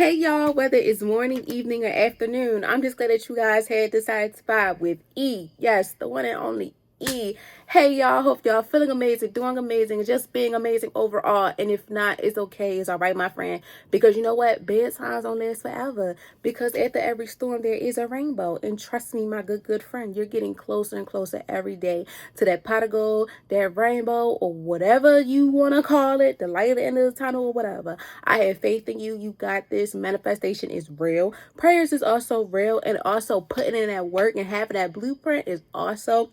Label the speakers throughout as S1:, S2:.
S1: Hey y'all, whether it's morning, evening, or afternoon, I'm just glad that you guys had decided to vibe with E. Yes, the one and only E. Hey y'all, hope y'all feeling amazing, doing amazing, just being amazing overall. And if not, it's okay. It's all right, my friend. Because you know what? Bedtimes don't last forever. Because after every storm, there is a rainbow. And trust me, my good friend, you're getting closer and closer every day to that pot of gold, that rainbow, or whatever you want to call it, the light at the end of the tunnel, or whatever. I have faith in you. You got this. Manifestation is real. Prayers is also real. And also putting in that work and having that blueprint is also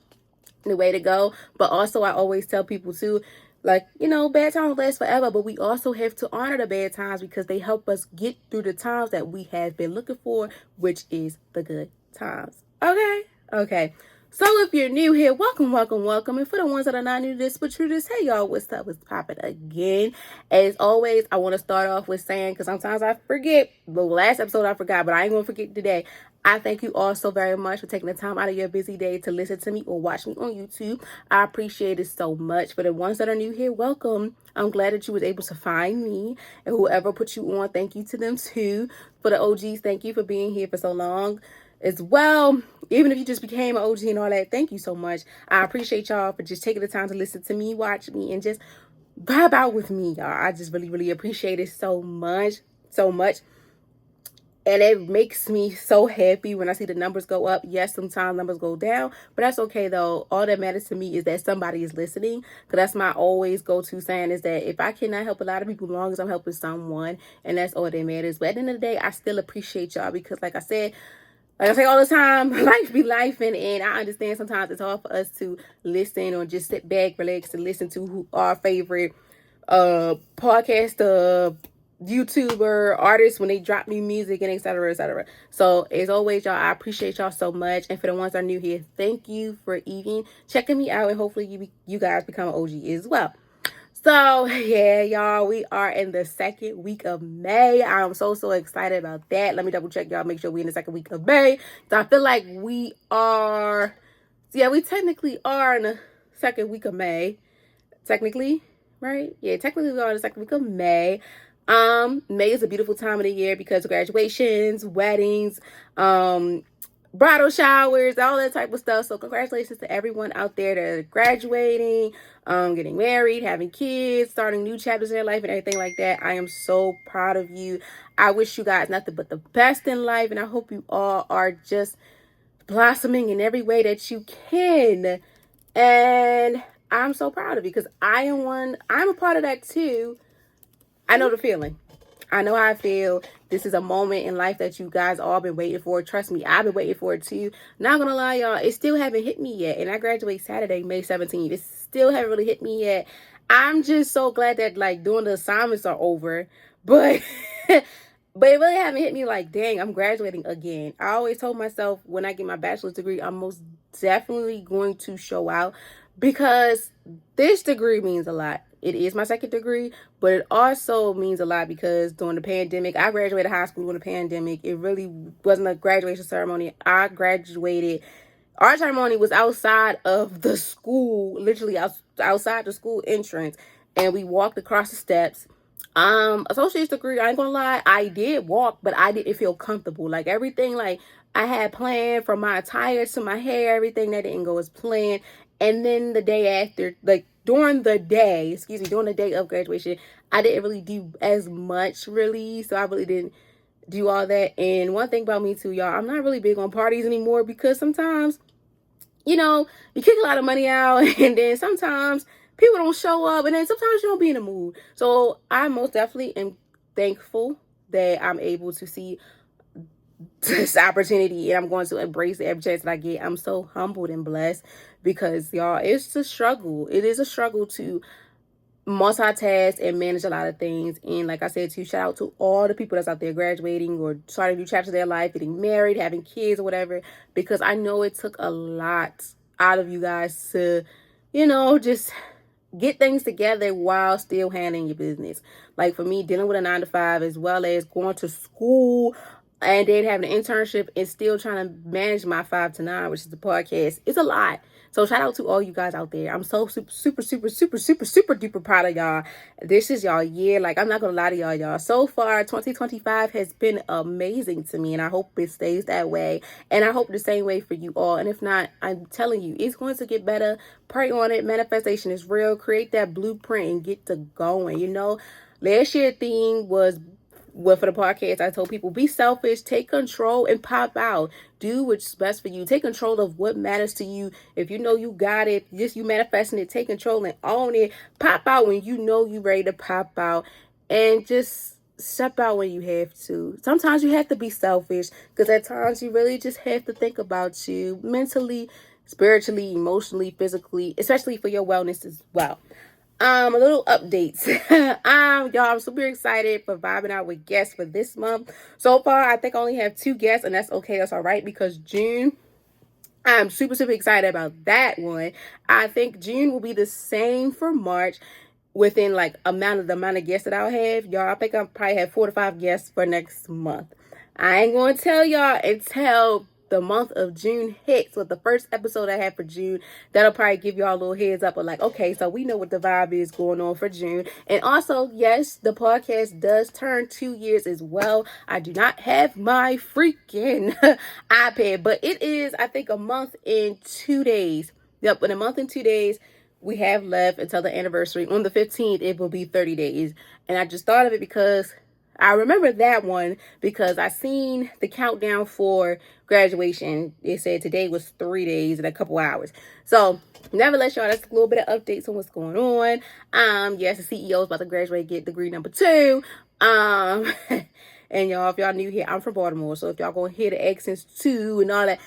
S1: the way to go. But also, I always tell people too, like, bad times last forever, but we also have to honor the bad times because they help us get through the times that we have been looking for, which is the good times. Okay. So if you're new here, welcome. And for the ones that are not new to this, but true to this, hey y'all, what's up? What's popping again? As always, I want to start off with saying, because sometimes I forget, the last episode I forgot, but I ain't going to forget today. I thank you all so very much for taking the time out of your busy day to listen to me or watch me on YouTube. I appreciate it so much. For the ones that are new here, welcome. I'm glad that you was able to find me. And whoever put you on, thank you to them too. For the OGs, thank you for being here for so long as well. Even if you just became an OG and all that, thank you so much. I appreciate y'all for just taking the time to listen to me, watch me, and just vibe out with me, y'all. I just really appreciate it so much. And it makes me so happy when I see the numbers go up. Yes, sometimes numbers go down, but that's okay though. All that matters to me is that somebody is listening. Because that's my always go-to saying is that if I cannot help a lot of people, as long as I'm helping someone, and that's all that matters. But at the end of the day, I still appreciate y'all because like I say all the time, life be life, and I understand sometimes it's hard for us to listen or just sit back, relax, and listen to our favorite podcast, YouTuber, artists when they drop new music and etc. So as always, y'all, I appreciate y'all so much. And for the ones that are new here, thank you for even checking me out, and hopefully you guys become an OG as well. So yeah, y'all, we are in the second week of May. I'm so excited about that. Let me double check, y'all, make sure we're in the second week of May. So I feel like we technically are in the second week of May. Technically, right? Yeah, technically we are in the second week of May. May is a beautiful time of the year because of graduations, weddings, bridal showers, all that type of stuff. So congratulations to everyone out there that are graduating, getting married, having kids, starting new chapters in their life and everything like that. I am so proud of you. I wish you guys nothing but the best in life, and I hope you all are just blossoming in every way that you can. And I'm so proud of you because I'm a part of that too. I know the feeling. I know how I feel. This is a moment in life that you guys all been waiting for. Trust me, I've been waiting for it too. Not gonna lie, y'all, it still haven't hit me yet. And I graduate Saturday, May 17th. It still haven't really hit me yet. I'm just so glad that doing the assignments are over. But but it really haven't hit me like, dang, I'm graduating again. I always told myself when I get my bachelor's degree, I'm most definitely going to show out because this degree means a lot. It is my second degree, but it also means a lot because during the pandemic, I graduated high school during the pandemic. It really wasn't a graduation ceremony. I graduated. Our ceremony was outside of the school, literally outside the school entrance, and we walked across the steps. Associate's degree, I ain't gonna lie, I did walk, but I didn't feel comfortable. Like everything, I had planned from my attire to my hair, everything that didn't go as planned. And then the day after, during the day of graduation, I didn't really do as much really. So I really didn't do all that. And one thing about me too, y'all, I'm not really big on parties anymore because sometimes, you kick a lot of money out and then sometimes people don't show up and then sometimes you don't be in the mood. So I most definitely am thankful that I'm able to see this opportunity and I'm going to embrace every chance that I get. I'm so humbled and blessed because y'all, it's a struggle. It is a struggle to multitask and manage a lot of things. And like I said, to shout out to all the people that's out there graduating or starting new chapters of their life, getting married, having kids or whatever, because I know it took a lot out of you guys to, just get things together while still handling your business. Like for me, dealing with a 9-to-5 as well as going to school and then having an internship and still trying to manage my 5 to 9, which is the podcast. It's a lot. So shout out to all you guys out there. I'm so super duper proud of y'all. This is y'all year. Like, I'm not gonna lie to y'all. So far, 2025 has been amazing to me, and I hope it stays that way. And I hope the same way for you all. And if not, I'm telling you, it's going to get better. Pray on it. Manifestation is real. Create that blueprint and get to going. You know, last year theme was, well, for the podcast, I told people, be selfish, take control, and pop out. Do what's best for you. Take control of what matters to you. If you know you got it, just you manifesting it, take control and own it. Pop out when you know you ready to pop out, and just step out when you have to. Sometimes you have to be selfish, because at times you really just have to think about you mentally, spiritually, emotionally, physically, especially for your wellness as well. A little updates. Y'all, I'm super excited for vibing out with guests for this month. So far, I think I only have 2 guests, and that's okay. That's all right, because June, I'm super excited about that one. I think June will be the same for March, within like the amount of guests that I'll have. Y'all, I think I'll probably have 4 to 5 guests for next month. I ain't gonna tell y'all until the month of June hits with the first episode I have for June. That'll probably give y'all a little heads up of like, okay, so we know what the vibe is going on for June. And also, yes, the podcast does turn 2 years as well. I do not have my freaking iPad, but it is, I think, a month and 2 days. Yep, in a month and 2 days, we have left until the anniversary. On the 15th, it will be 30 days. And I just thought of it because I remember that one, because I seen the countdown for graduation. It said today was 3 days and a couple hours. So nevertheless, y'all, that's a little bit of updates on what's going on. Yes, the CEO is about to graduate, get degree number 2. And y'all, if y'all new here, I'm from Baltimore. So if y'all gonna hear the accents too and all that,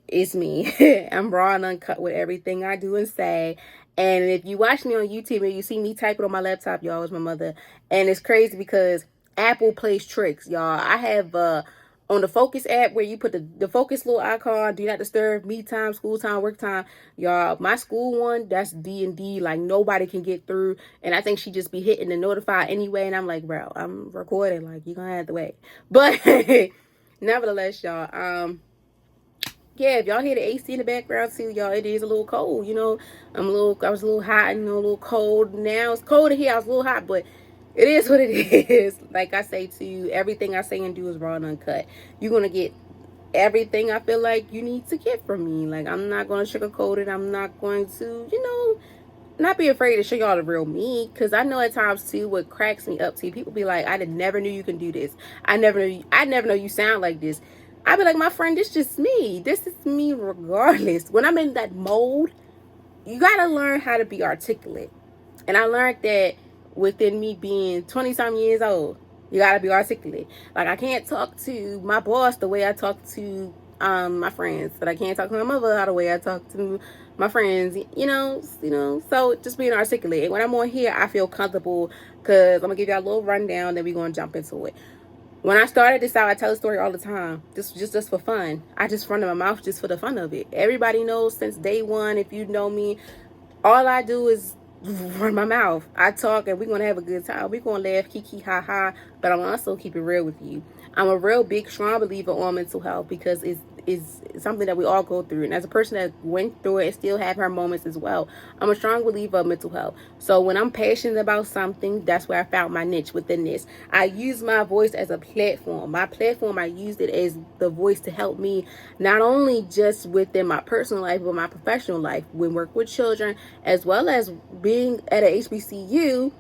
S1: it's me. I'm raw and uncut with everything I do and say. And if you watch me on YouTube and you see me type it on my laptop, y'all, it's my mother. And it's crazy because Apple plays tricks, y'all. I have on the Focus app, where you put the Focus little icon, do not disturb, me time, school time, work time. Y'all, my school one, that's D&D, like nobody can get through. And I think she just be hitting the notify anyway. And I'm like, bro, I'm recording, like, you're gonna have to wait. But nevertheless, y'all, yeah, if y'all hear the AC in the background too, y'all, it is a little cold. You know, I was a little hot, you know, a little cold. Now it's cold in here. I was a little hot, but it is what it is. Like I say to you, everything I say and do is raw and uncut. You're going to get everything I feel like you need to get from me. Like, I'm not going to sugarcoat it. I'm not going to, you know, not be afraid to show y'all the real me. Because I know at times too, what cracks me up to, people be like, I never knew you can do this. I never know you sound like this. I be like, my friend, this just me. This is me regardless. When I'm in that mode, you got to learn how to be articulate. And I learned that within me being 20-some years old, you got to be articulate. Like, I can't talk to my boss the way I talk to my friends. But I can't talk to my mother the way I talk to my friends. You know. So just being articulate. And when I'm on here, I feel comfortable, because I'm going to give y'all a little rundown, then we're going to jump into it. When I started this out, I tell a story all the time. This was just for fun. I just run my mouth just for the fun of it. Everybody knows since day one, if you know me, all I do is run my mouth. I talk and we're going to have a good time. We're going to laugh, kiki, ha, ha. But I'm also keep it real with you. I'm a real big, strong believer on mental health, because it's something that we all go through. And as a person that went through it and still have her moments as well, I'm a strong believer of mental health. So when I'm passionate about something, that's where I found my niche within this. I use my voice as a platform. My platform, I used it as the voice to help me, not only just within my personal life, but my professional life, when work with children, as well as being at a HBCU,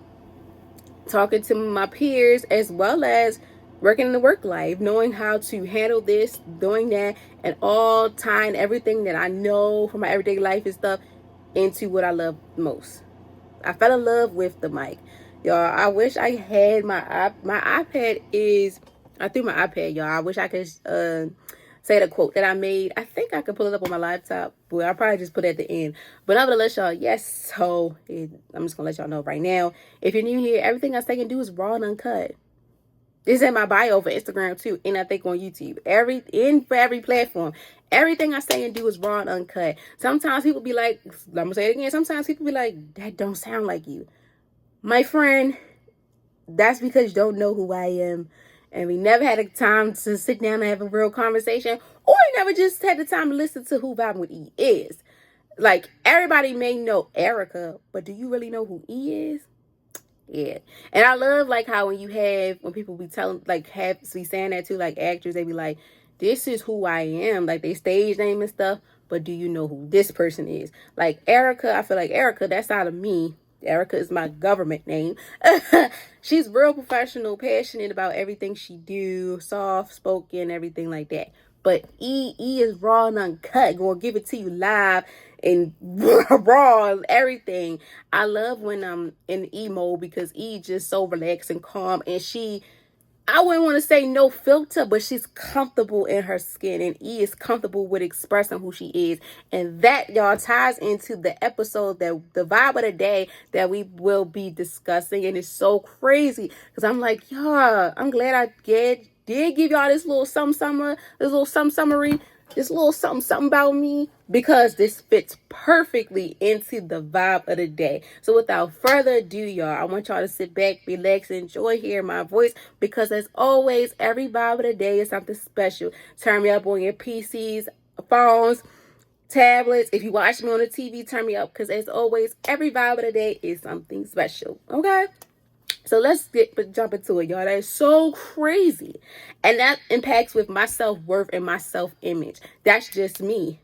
S1: talking to my peers, as well as working in the work life, knowing how to handle this, doing that, and all tying everything that I know from my everyday life and stuff into what I love most. I fell in love with the mic. Y'all, I wish I had my iPad is, I threw my iPad, y'all. I wish I could say the quote that I made. I think I could pull it up on my laptop, but I'll probably just put it at the end. But nevertheless, y'all, yes, so I'm just going to let y'all know right now. If you're new here, everything I say and do is raw and uncut. This is in my bio for Instagram too, and I think on YouTube. For every platform. Everything I say and do is raw and uncut. Sometimes people be like, I'm going to say it again. Sometimes people be like, that don't sound like you. My friend, that's because you don't know who I am. and we never had a time to sit down and have a real conversation, or we never just had the time to listen to who Vibing with E is. Like, everybody may know Erica, but do you really know who E is? Yeah. And I love, like, how when people be telling, like, be saying that too, like, actors, they be like, this is who I am, like, they stage name and stuff, but do you know who this person is? Like, Erica, I feel like Erica, that's out of me. Erica is my government name. She's real professional, passionate about everything she do, soft spoken, everything like that. But E is raw and uncut. Gonna give it to you live and raw and everything. I love when I'm in E mode because E just so relaxed and calm, and I wouldn't want to say no filter, but she's comfortable in her skin, and E is comfortable with expressing who she is. And that, y'all, ties into the episode, that the vibe of the day that we will be discussing. And it's so crazy because I'm like, yeah, I'm glad I did give y'all this little summary, this little something about me, because this fits perfectly into the vibe of the day. So without further ado, y'all, I want y'all to sit back, relax, and enjoy hearing my voice, because as always, every vibe of the day is something special. Turn me up on your PCs, phones, tablets. If you watch me on the TV, turn me up, because as always, every vibe of the day is something special. Okay? So let's jump into it, y'all. That is so crazy. And that impacts with my self-worth and my self-image. That's just me.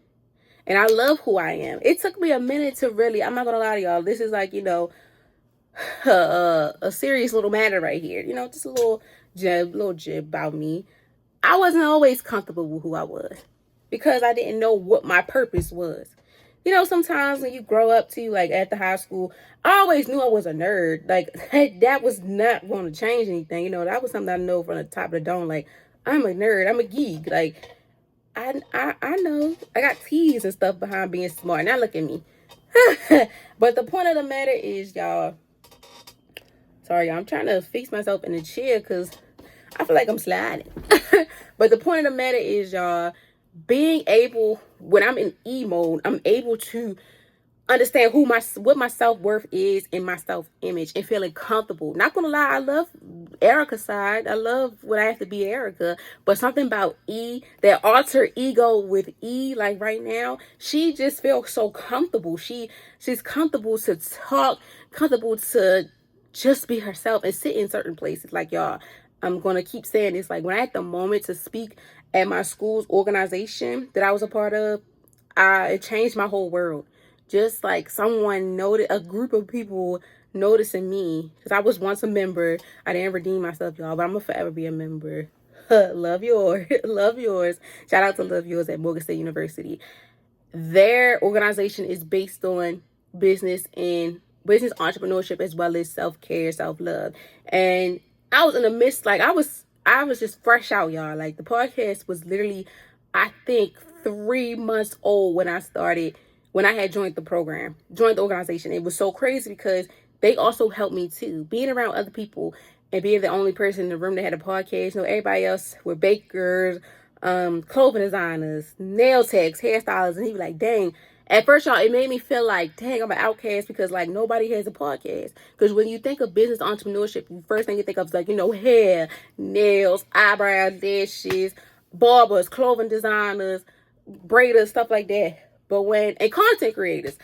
S1: And I love who I am. It took me a minute to really, I'm not going to lie to y'all. This is like, a serious little matter right here. Just a little jib about me. I wasn't always comfortable with who I was because I didn't know what my purpose was. Sometimes when you grow up too, like at the high school, I always knew I was a nerd. Like, that was not going to change anything. That was something I know from the top of the dome. Like, I'm a nerd. I'm a geek. Like, I know. I got T's and stuff behind being smart. Now look at me. But the point of the matter is, y'all. Sorry, y'all. I'm trying to fix myself in the chair because I feel like I'm sliding. But the point of the matter is, y'all, being able, when I'm in E mode, I'm able to understand what my self-worth is and my self-image, and feeling comfortable. Not gonna lie, I love Erica's side. I love when I have to be Erica, but something about E, that alter ego with E, like right now, she just feels so comfortable. She's comfortable to talk, comfortable to just be herself and sit in certain places. Like, y'all, I'm gonna keep saying this, like, when I had the moment to speak at my school's organization that I was a part of, it changed my whole world. Just like someone a group of people noticing me, because I was once a member. I didn't redeem myself, y'all, but I'm gonna forever be a member. Love yours. Love yours. Shout out to Love Yours at Morgan State University. Their organization is based on business entrepreneurship, as well as self-care, self-love. And I was in the midst, like, I was just fresh out, y'all. Like, the podcast was literally, I think, 3 months old when I had joined the organization. It was so crazy because they also helped me too. Being around other people and being the only person in the room that had a podcast. Everybody else were bakers, clothing designers, nail techs, hairstylists, and he was like, dang. At first, y'all, it made me feel like, dang, I'm an outcast because, like, nobody has a podcast. Because when you think of business entrepreneurship, the first thing you think of is, like, hair, nails, eyebrow lashes, barbers, clothing designers, braiders, stuff like that. And content creators.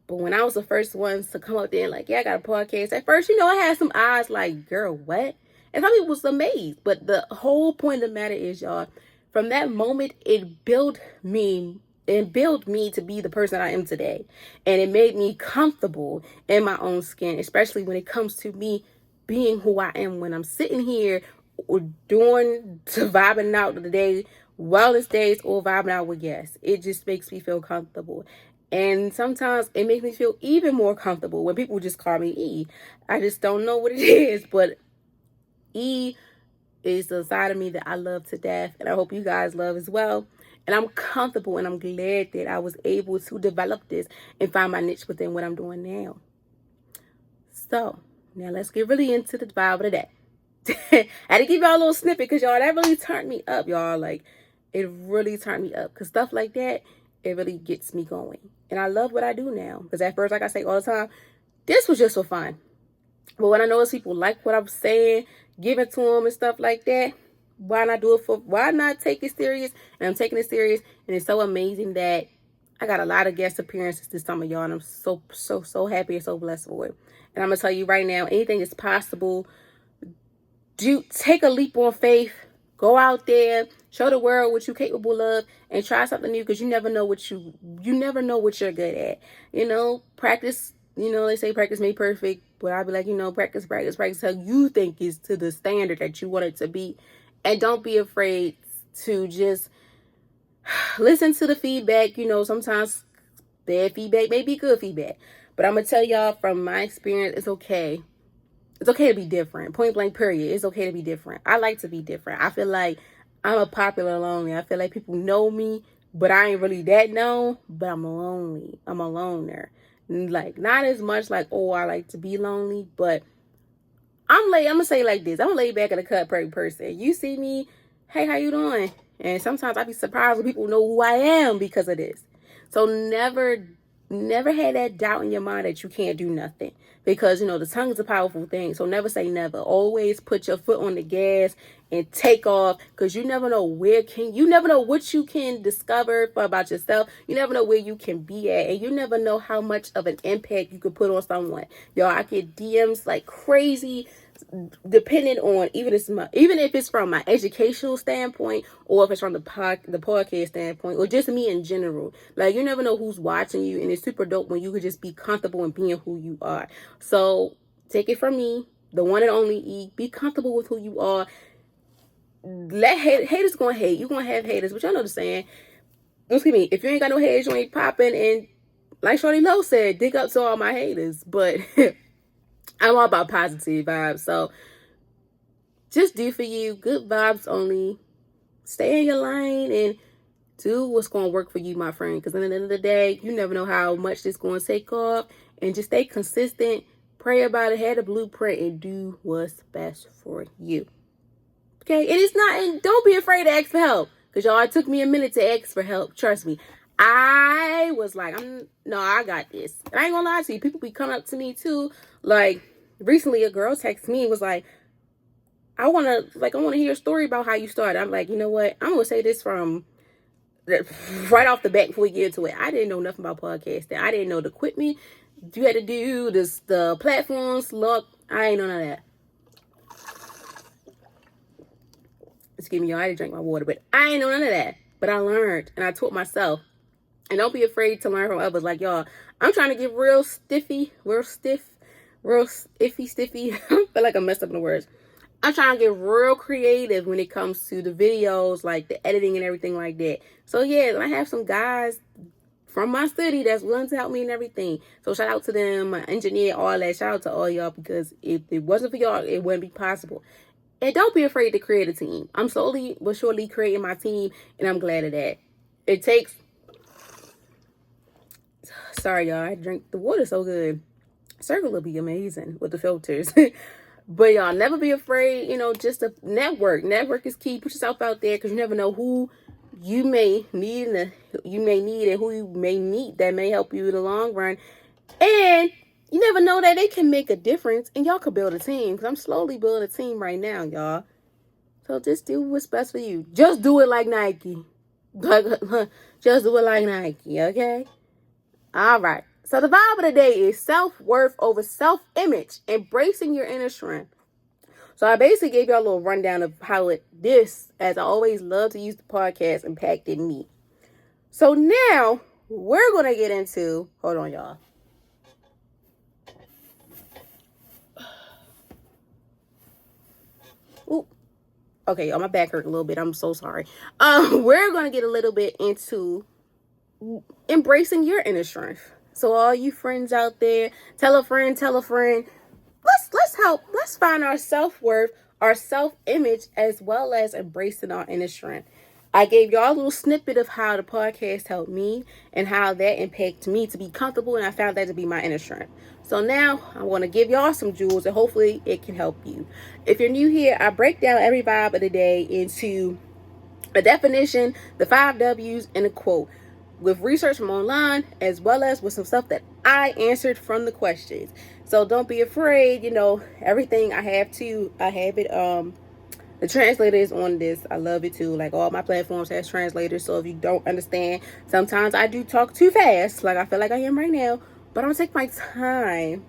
S1: But when I was the first ones to come up there and like, yeah, I got a podcast. At first, I had some eyes like, girl, what? And some people was amazed. But the whole point of the matter is, y'all, from that moment, it built me to be the person I am today. And it made me comfortable in my own skin, especially when it comes to me being who I am when I'm sitting here or vibing out the day, wellness days, or vibing out with guests. It just makes me feel comfortable. And sometimes it makes me feel even more comfortable when people just call me E. I just don't know what it is, but E is the side of me that I love to death, and I hope you guys love as well. And I'm comfortable, and I'm glad that I was able to develop this and find my niche within what I'm doing now. So, now let's get really into the vibe of the day. I had to give y'all a little snippet because, y'all, that really turned me up, y'all. Like, it really turned me up because stuff like that, it really gets me going. And I love what I do now because at first, like I say all the time, this was just for fun. But when I notice people like what I'm saying, give it to them and stuff like that, why not take it serious? And I'm taking it serious. And it's so amazing that I got a lot of guest appearances this summer, y'all. And I'm so happy and so blessed for it. And I'm going to tell you right now, anything is possible. Take a leap on faith. Go out there, show the world what you're capable of, and try something new, because you never know what you never know what you're good at. Practice. They say practice made perfect, but I'll be like, practice how you think is to the standard that you want it to be, and don't be afraid to just listen to the feedback. Sometimes bad feedback may be good feedback, but I'm gonna tell y'all from my experience, it's okay. It's okay to be different. Point blank, period. It's okay to be different. I like to be different. I feel like I'm a popular lonely. I feel like people know me, but I ain't really that known. But I'm lonely. I'm a loner. Like, not as much like, oh, I like to be lonely, but I'm gonna say it like this. I'm a laid back and a cut person. You see me, hey, how you doing? And sometimes I be surprised when people know who I am because of this. So never have that doubt in your mind that you can't do nothing, because the tongue is a powerful thing. So never say never. Always put your foot on the gas and take off, because you never know you never know what you can discover about yourself. You never know where you can be at, and you never know how much of an impact you could put on someone. Y'all, I get DMs like crazy, depending on even if it's from my educational standpoint, or if it's from the podcast standpoint, or just me in general. Like, you never know who's watching you, and it's super dope when you could just be comfortable in being who you are. So take it from me, the one and only E. Be comfortable with who you are. Let haters gonna hate. You're gonna have haters, but y'all know the saying. Excuse me, if you ain't got no haters, you ain't popping. And like Shorty Low said, dig up to all my haters. But I'm all about positive vibes. So just do for you. Good vibes only. Stay in your lane and do what's going to work for you, my friend. Because at the end of the day, you never know how much this going to take off. And just stay consistent. Pray about it. Have a blueprint and do what's best for you. Okay? And don't be afraid to ask for help. Because y'all, it took me a minute to ask for help. Trust me. I was like, I got this. And I ain't gonna lie to you. People be coming up to me too. Like, recently a girl texted me and was like, I want to hear a story about how you started. I'm like, you know what? I'm going to say this from right off the bat before we get into it. I didn't know nothing about podcasting. I didn't know the equipment you had to do, the platforms. Look, I ain't know none of that. Excuse me, y'all. I had to drink my water, but I ain't know none of that. But I learned, and I taught myself. And don't be afraid to learn from others. Like, y'all, I'm trying to get real stiffy. I feel like I messed up in the words. I'm trying to get real creative when it comes to the videos, like the editing and everything like that. So, yeah, I have some guys from my city that's willing to help me and everything. So, shout out to them, my engineer, all that. Shout out to all y'all, because if it wasn't for y'all, it wouldn't be possible. And don't be afraid to create a team. I'm slowly but surely creating my team, and I'm glad of that. It takes... Sorry, y'all. I drink the water so good. Circle will be amazing with the filters. But y'all, never be afraid, just to network. Network is key. Put yourself out there, because you never know who you may need and who you may meet that may help you in the long run. And you never know that they can make a difference, and y'all could build a team, because I'm slowly building a team right now, y'all. So just do what's best for you. Just do it like Nike. Just do it like Nike, okay? All right. So the vibe of the day is self-worth over self-image, embracing your inner strength. So I basically gave y'all a little rundown of how as I always love to use the podcast, impacted me. So now we're going to get into, hold on, y'all. Ooh. Okay, y'all, my back hurt a little bit. I'm so sorry. We're going to get a little bit into embracing your inner strength. So all you friends out there, tell a friend. Let's find our self-worth, our self-image, as well as embracing our inner strength. I gave y'all a little snippet of how the podcast helped me and how that impacted me to be comfortable, and I found that to be my inner strength. So now I want to give y'all some jewels, and hopefully it can help you. If you're new here, I break down every vibe of the day into a definition, the 5 W's, and a quote, with research from online, as well as with some stuff that I answered from the questions. So don't be afraid, everything I have it The translator is on this. I love it too. Like, all my platforms has translators. So if you don't understand, sometimes I do talk too fast, like I feel like I am right now. But I'm gonna take my time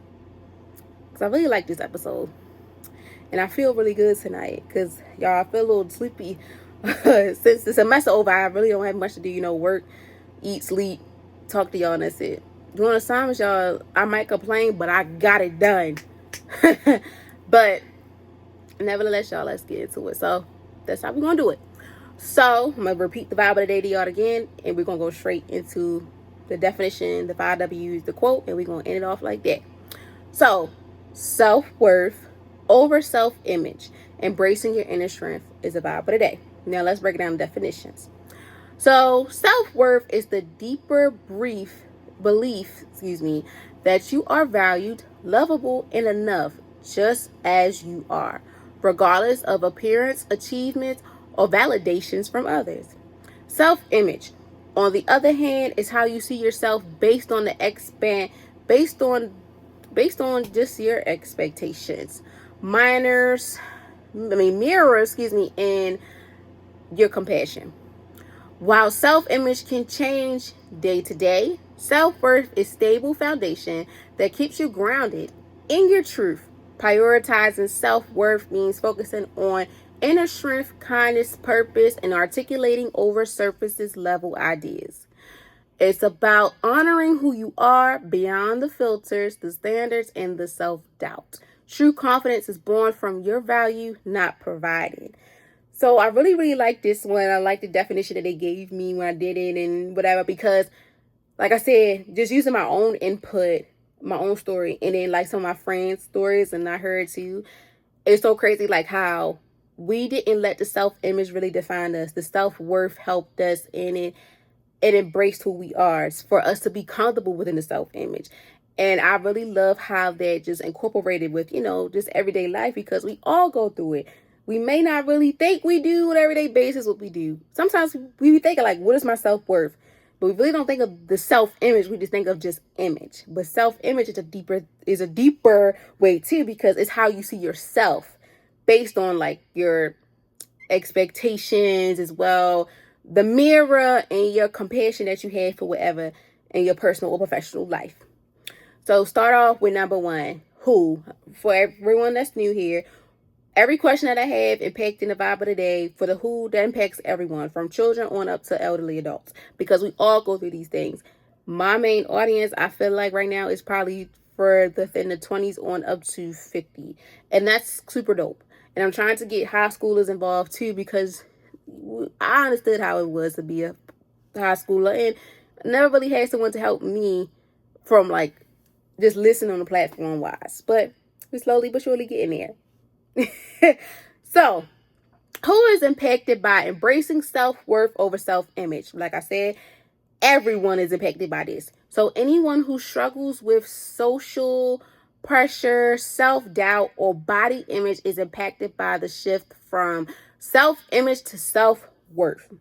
S1: because I really like this episode. And I feel really good tonight because, y'all, I feel a little sleepy. Since the semester over, I really don't have much to do. Work, eat, sleep, talk to y'all, and that's it. Doing assignments, y'all, I might complain, but I got it done. But nevertheless, y'all, let's get into it. So that's how we're going to do it. So I'm going to repeat the vibe of the day to y'all again, and we're going to go straight into the definition, the 5 W's, the quote, and we're going to end it off like that. So, self-worth over self-image, embracing your inner strength is the vibe of the day. Now let's break it down to definitions. So self-worth is the deeper belief, that you are valued, lovable, and enough just as you are, regardless of appearance, achievements, or validations from others. Self-image, on the other hand, is how you see yourself based on just your expectations, mirrors, and your compassion. While self-image can change day to day, self-worth is a stable foundation that keeps you grounded in your truth. Prioritizing self-worth means focusing on inner strength, kindness, purpose, and articulating over surface level ideas. It's about honoring who you are beyond the filters, the standards, and the self-doubt. True confidence is born from your value, not provided. So I really, really like this one. I like the definition that they gave me when I did it and whatever, because like I said, just using my own input, my own story, and then like some of my friends' stories, and I heard too, it's so crazy like how we didn't let the self-image really define us. The self-worth helped us in it. It embraced who we are. It's for us to be comfortable within the self-image. And I really love how that just incorporated with, just everyday life, because we all go through it. We may not really think we do on an everyday basis what we do. Sometimes we be thinking like, what is my self-worth? But we really don't think of the self-image. We just think of just image. But self-image is a deeper way too, because it's how you see yourself based on like your expectations as well, the mirror, and your compassion that you have for whatever in your personal or professional life. So start off with number 1, who. For everyone that's new here, every question that I have impacting the vibe of the day, for the who, that impacts everyone from children on up to elderly adults, because we all go through these things. My main audience, I feel like right now, is probably for within the 20s on up to 50. And that's super dope. And I'm trying to get high schoolers involved too, because I understood how it was to be a high schooler and never really had someone to help me from like just listening on the platform wise. But we're slowly but surely getting there. So, who is impacted by embracing self-worth over self-image? Like I said, everyone is impacted by this. So anyone who struggles with social pressure, self-doubt, or body image is impacted by the shift from self-image to self-worth.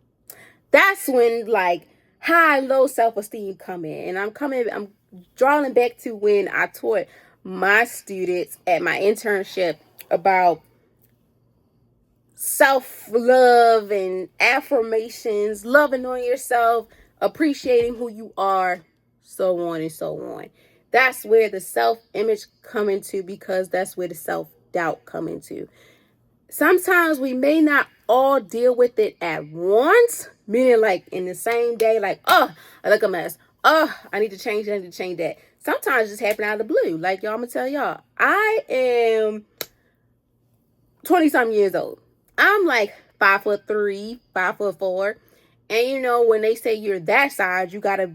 S1: That's when like high, low self-esteem come in. And I'm drawing back to when I taught my students at my internship about self-love and affirmations, loving on yourself, appreciating who you are, so on and so on. That's where the self-image come into, because that's where the self-doubt come into. Sometimes we may not all deal with it at once, meaning like in the same day, like, oh, I look a mess. Oh, I need to change that, I need to change that. Sometimes it just happen out of the blue. Like, y'all, I'm going to tell y'all, I am 20-something years old. I'm like 5'3", 5'4". And when they say you're that size,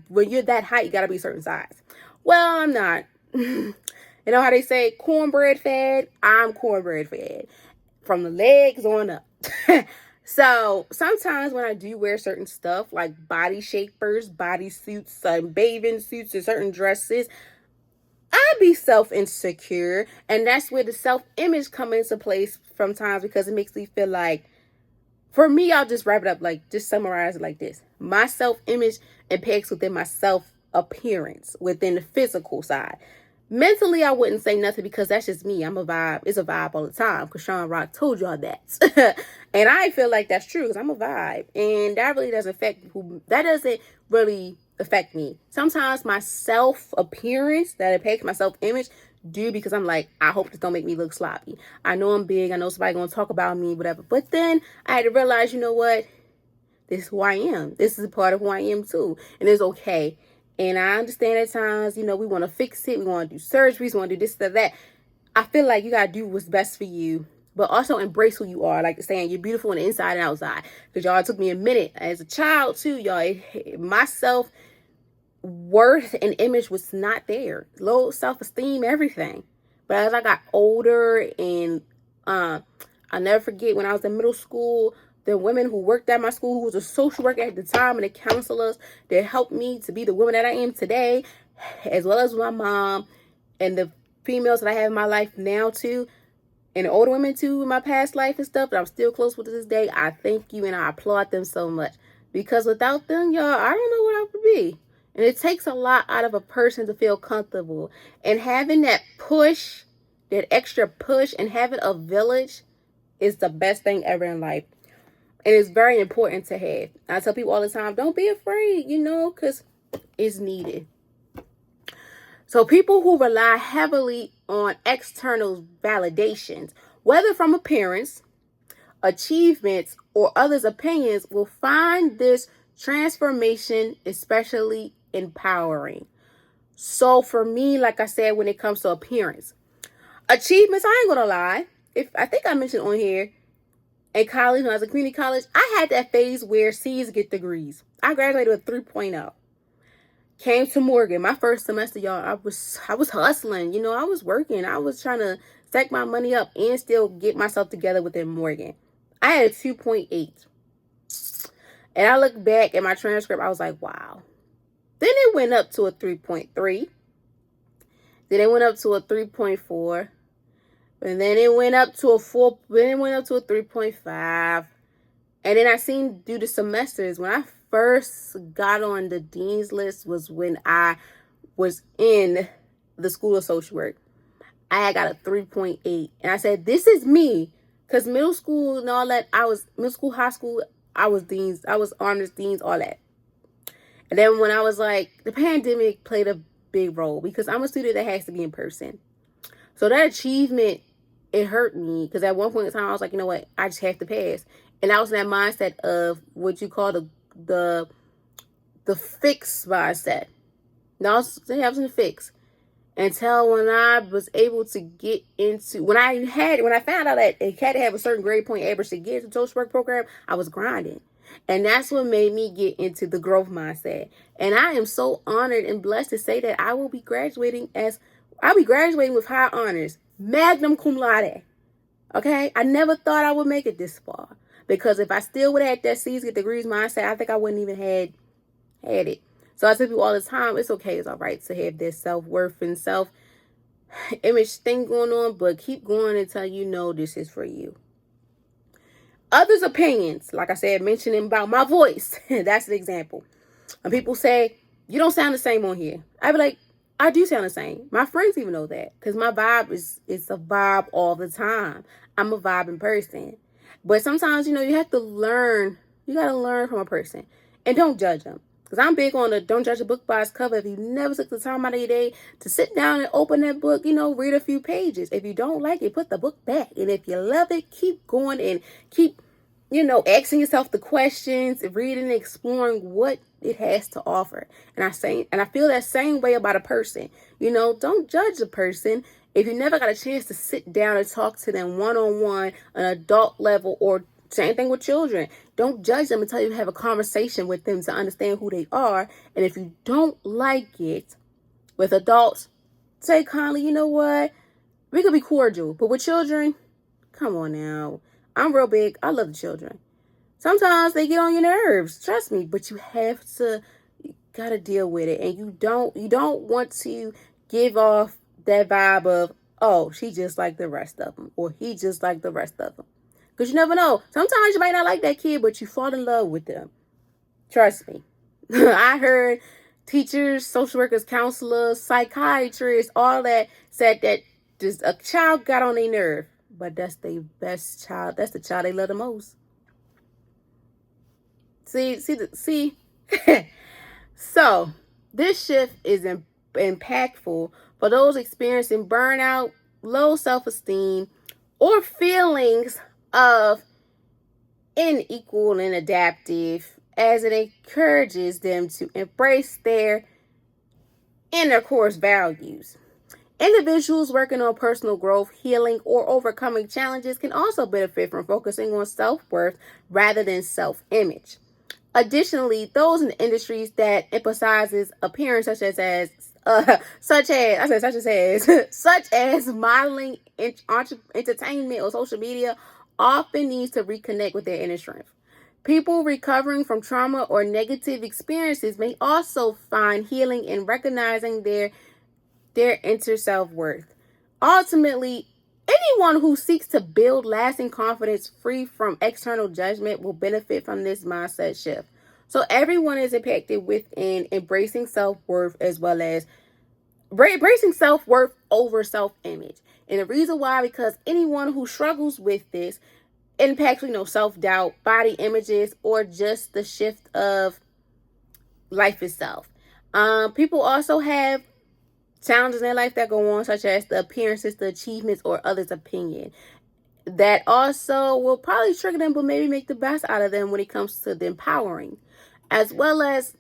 S1: when you're that height, you gotta be a certain size. Well, I'm not. You know how they say cornbread fed? I'm cornbread fed. From the legs on up. So sometimes when I do wear certain stuff like body shapers, body suits, bathing suits, and certain dresses, I be self-insecure, and that's where the self-image come into place sometimes, because it makes me feel like, for me, I'll just wrap it up, like, just summarize it like this. My self-image impacts within my self-appearance, within the physical side. Mentally, I wouldn't say nothing because that's just me. I'm a vibe. It's a vibe all the time. Krishan Rock told y'all that. And I feel like that's true because I'm a vibe. And that really doesn't really affect me. Sometimes my self appearance, that affects my self image, do, because I'm like, I hope this don't make me look sloppy. I know I'm big. I know somebody gonna talk about me, whatever. But then I had to realize, you know what? This is who I am. This is a part of who I am too. And it's okay. And I understand at times, we want to fix it. We want to do surgeries. We want to do this, that. I feel like you got to do what's best for you, but also embrace who you are. Like saying you're beautiful on the inside and outside. Because y'all, it took me a minute as a child too, y'all. My self-worth and image was not there. Low self-esteem, everything. But as I got older and I'll never forget when I was in middle school, the women who worked at my school, who was a social worker at the time, and the counselors that helped me to be the woman that I am today, as well as my mom and the females that I have in my life now too, and the older women too in my past life and stuff that I'm still close with to this day. I thank you and I applaud them so much, because without them, y'all, I don't know what I would be. And it takes a lot out of a person to feel comfortable, and having that push, that extra push, and having a village is the best thing ever in life. And it's very important to have. I tell people all the time, don't be afraid, because it's needed. So people who rely heavily on external validations, whether from appearance, achievements, or others' opinions, will find this transformation especially empowering. So for me, like I said, when it comes to appearance, achievements, I ain't gonna lie. I think I mentioned on here, in college, when I was in community college, I had that phase where C's get degrees. I graduated with 3.0. Came to Morgan, my first semester, y'all, I was hustling. I was working. I was trying to stack my money up and still get myself together within Morgan. I had a 2.8. And I look back at my transcript, I was like, wow. Then it went up to a 3.3. Then it went up to a 3.4. And then it went up to a 4. Then it went up to a 3.5. And then I seen through the semesters, when I first got on the dean's list was when I was in the School of Social Work. I had got a 3.8. And I said, this is me. Because middle school and all that, middle school, high school, I was deans. I was honors deans, all that. And then when I was like, the pandemic played a big role because I'm a student that has to be in person. So that achievement, it hurt me because at one point in time, I was like, you know what? I just have to pass. And I was in that mindset of what you call the fix mindset. No, I was in the fix. Until when I was able to get into, when I found out that it had to have a certain grade point average to get into the social work program, I was grinding. And that's what made me get into the growth mindset. And I am so honored and blessed to say that I will be graduating with high honors, magna cum laude. Okay? I never thought I would make it this far. Because if I still would have had that C's get degrees mindset, I think I wouldn't even had it. So I tell people all the time, it's okay, it's all right to have this self-worth and self-image thing going on, but keep going until you know this is for you. Others' opinions, like I said, mentioning about my voice, that's an example. When people say, you don't sound the same on here, I be like, I do sound the same. My friends even know that because my vibe is a vibe all the time. I'm a vibing person. But sometimes, you have to learn. You got to learn from a person and don't judge them. Because I'm big on don't judge a book by its cover. If you never took the time out of your day to sit down and open that book, read a few pages. If you don't like it, put the book back. And if you love it, keep going and keep, asking yourself the questions, reading and exploring what it has to offer. And I feel that same way about a person. Don't judge a person if you never got a chance to sit down and talk to them one-on-one, an adult level, or same thing with children. Don't judge them until you have a conversation with them to understand who they are. And if you don't like it with adults, say kindly, you know what? We could be cordial. But with children, come on now. I'm real big. I love the children. Sometimes they get on your nerves. Trust me. But you gotta deal with it. And you don't want to give off that vibe of, oh, she just like the rest of them. Or he just like the rest of them. Because you never know. Sometimes you might not like that kid, but you fall in love with them. Trust me. I heard teachers, social workers, counselors, psychiatrists, all that said that just a child got on their nerve, but that's their best child. That's the child they love the most. See. So this shift is impactful for those experiencing burnout, low self-esteem, or feelings of unequal and adaptive, as it encourages them to embrace their inner core values. Individuals working on personal growth, healing, or overcoming challenges can also benefit from focusing on self-worth rather than self-image. Additionally, those in industries that emphasizes appearance such as modeling, entertainment, or social media often needs to reconnect with their inner strength. People recovering from trauma or negative experiences may also find healing in recognizing their inner self-worth. Ultimately, anyone who seeks to build lasting confidence free from external judgment will benefit from this mindset shift. So everyone is impacted within embracing self-worth, as well as embracing self-worth over self-image. And the reason why, because anyone who struggles with this impacts, self-doubt, body images, or just the shift of life itself. People also have challenges in their life that go on, such as the appearances, the achievements, or others' opinion. That also will probably trigger them, but maybe make the best out of them when it comes to the empowering, as well as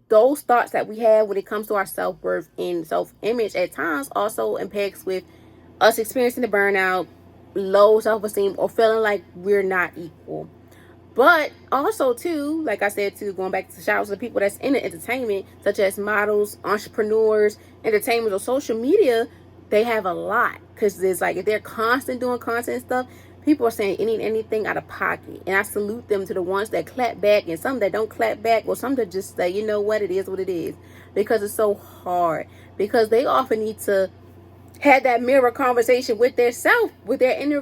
S1: those thoughts that we have when it comes to our self-worth and self-image at times also impacts with us experiencing the burnout, low self-esteem, or feeling like we're not equal. But also, too, like I said, too, going back to shout out to the people that's in the entertainment, such as models, entrepreneurs, entertainers, or social media, they have a lot. Because it's like, if they're constant doing content stuff, people are saying anything out of pocket. And I salute them to the ones that clap back, and some that don't clap back, or some that just say, you know what, it is what it is. Because it's so hard. Because they often need to had that mirror conversation with their self, with their inner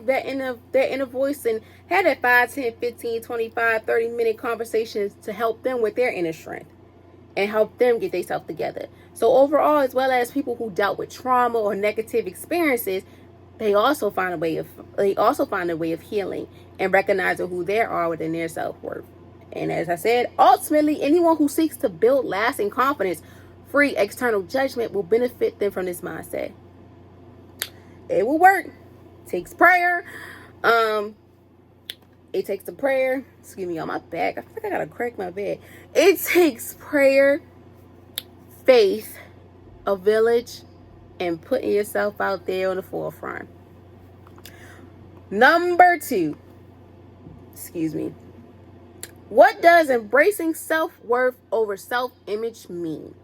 S1: voice, and had that 5, 10, 15, 25, 30-minute conversations to help them with their inner strength and help them get themselves together. So overall, as well as people who dealt with trauma or negative experiences, they also find a way of healing and recognizing who they are within their self-worth. And as I said, ultimately, anyone who seeks to build lasting confidence, free external judgment, will benefit them from this mindset. It will work. It takes prayer. It takes the prayer. Excuse me, on my back. I feel like I gotta crack my bed. It takes prayer, faith, a village, and putting yourself out there on the forefront. Number 2. Excuse me. What does embracing self-worth over self-image mean?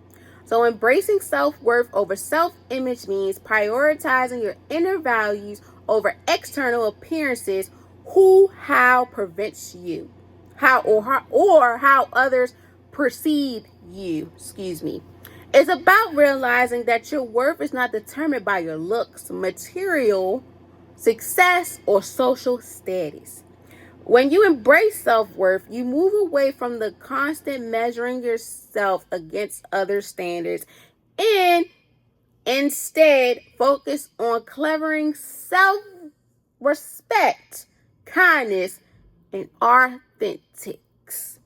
S1: So embracing self-worth over self-image means prioritizing your inner values over external appearances, how prevents you, how others perceive you. Excuse me. It's about realizing that your worth is not determined by your looks, material success, or social status. When you embrace self-worth, you move away from the constant measuring yourself against other standards and instead focus on clearing self-respect, kindness, and authentics.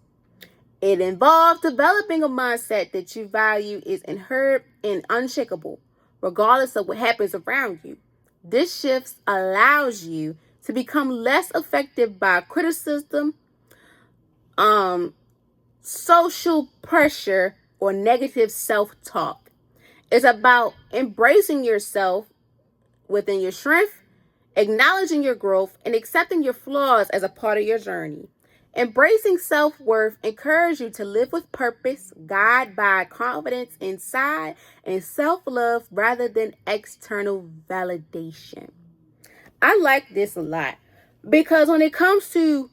S1: It involves developing a mindset that you value is inherent and unshakable, regardless of what happens around you. This shift allows you to become less affected by criticism, social pressure, or negative self-talk. It's about embracing yourself within your strength, acknowledging your growth, and accepting your flaws as a part of your journey. Embracing self-worth encourages you to live with purpose, guided by confidence inside and self-love rather than external validation. I like this a lot because when it comes to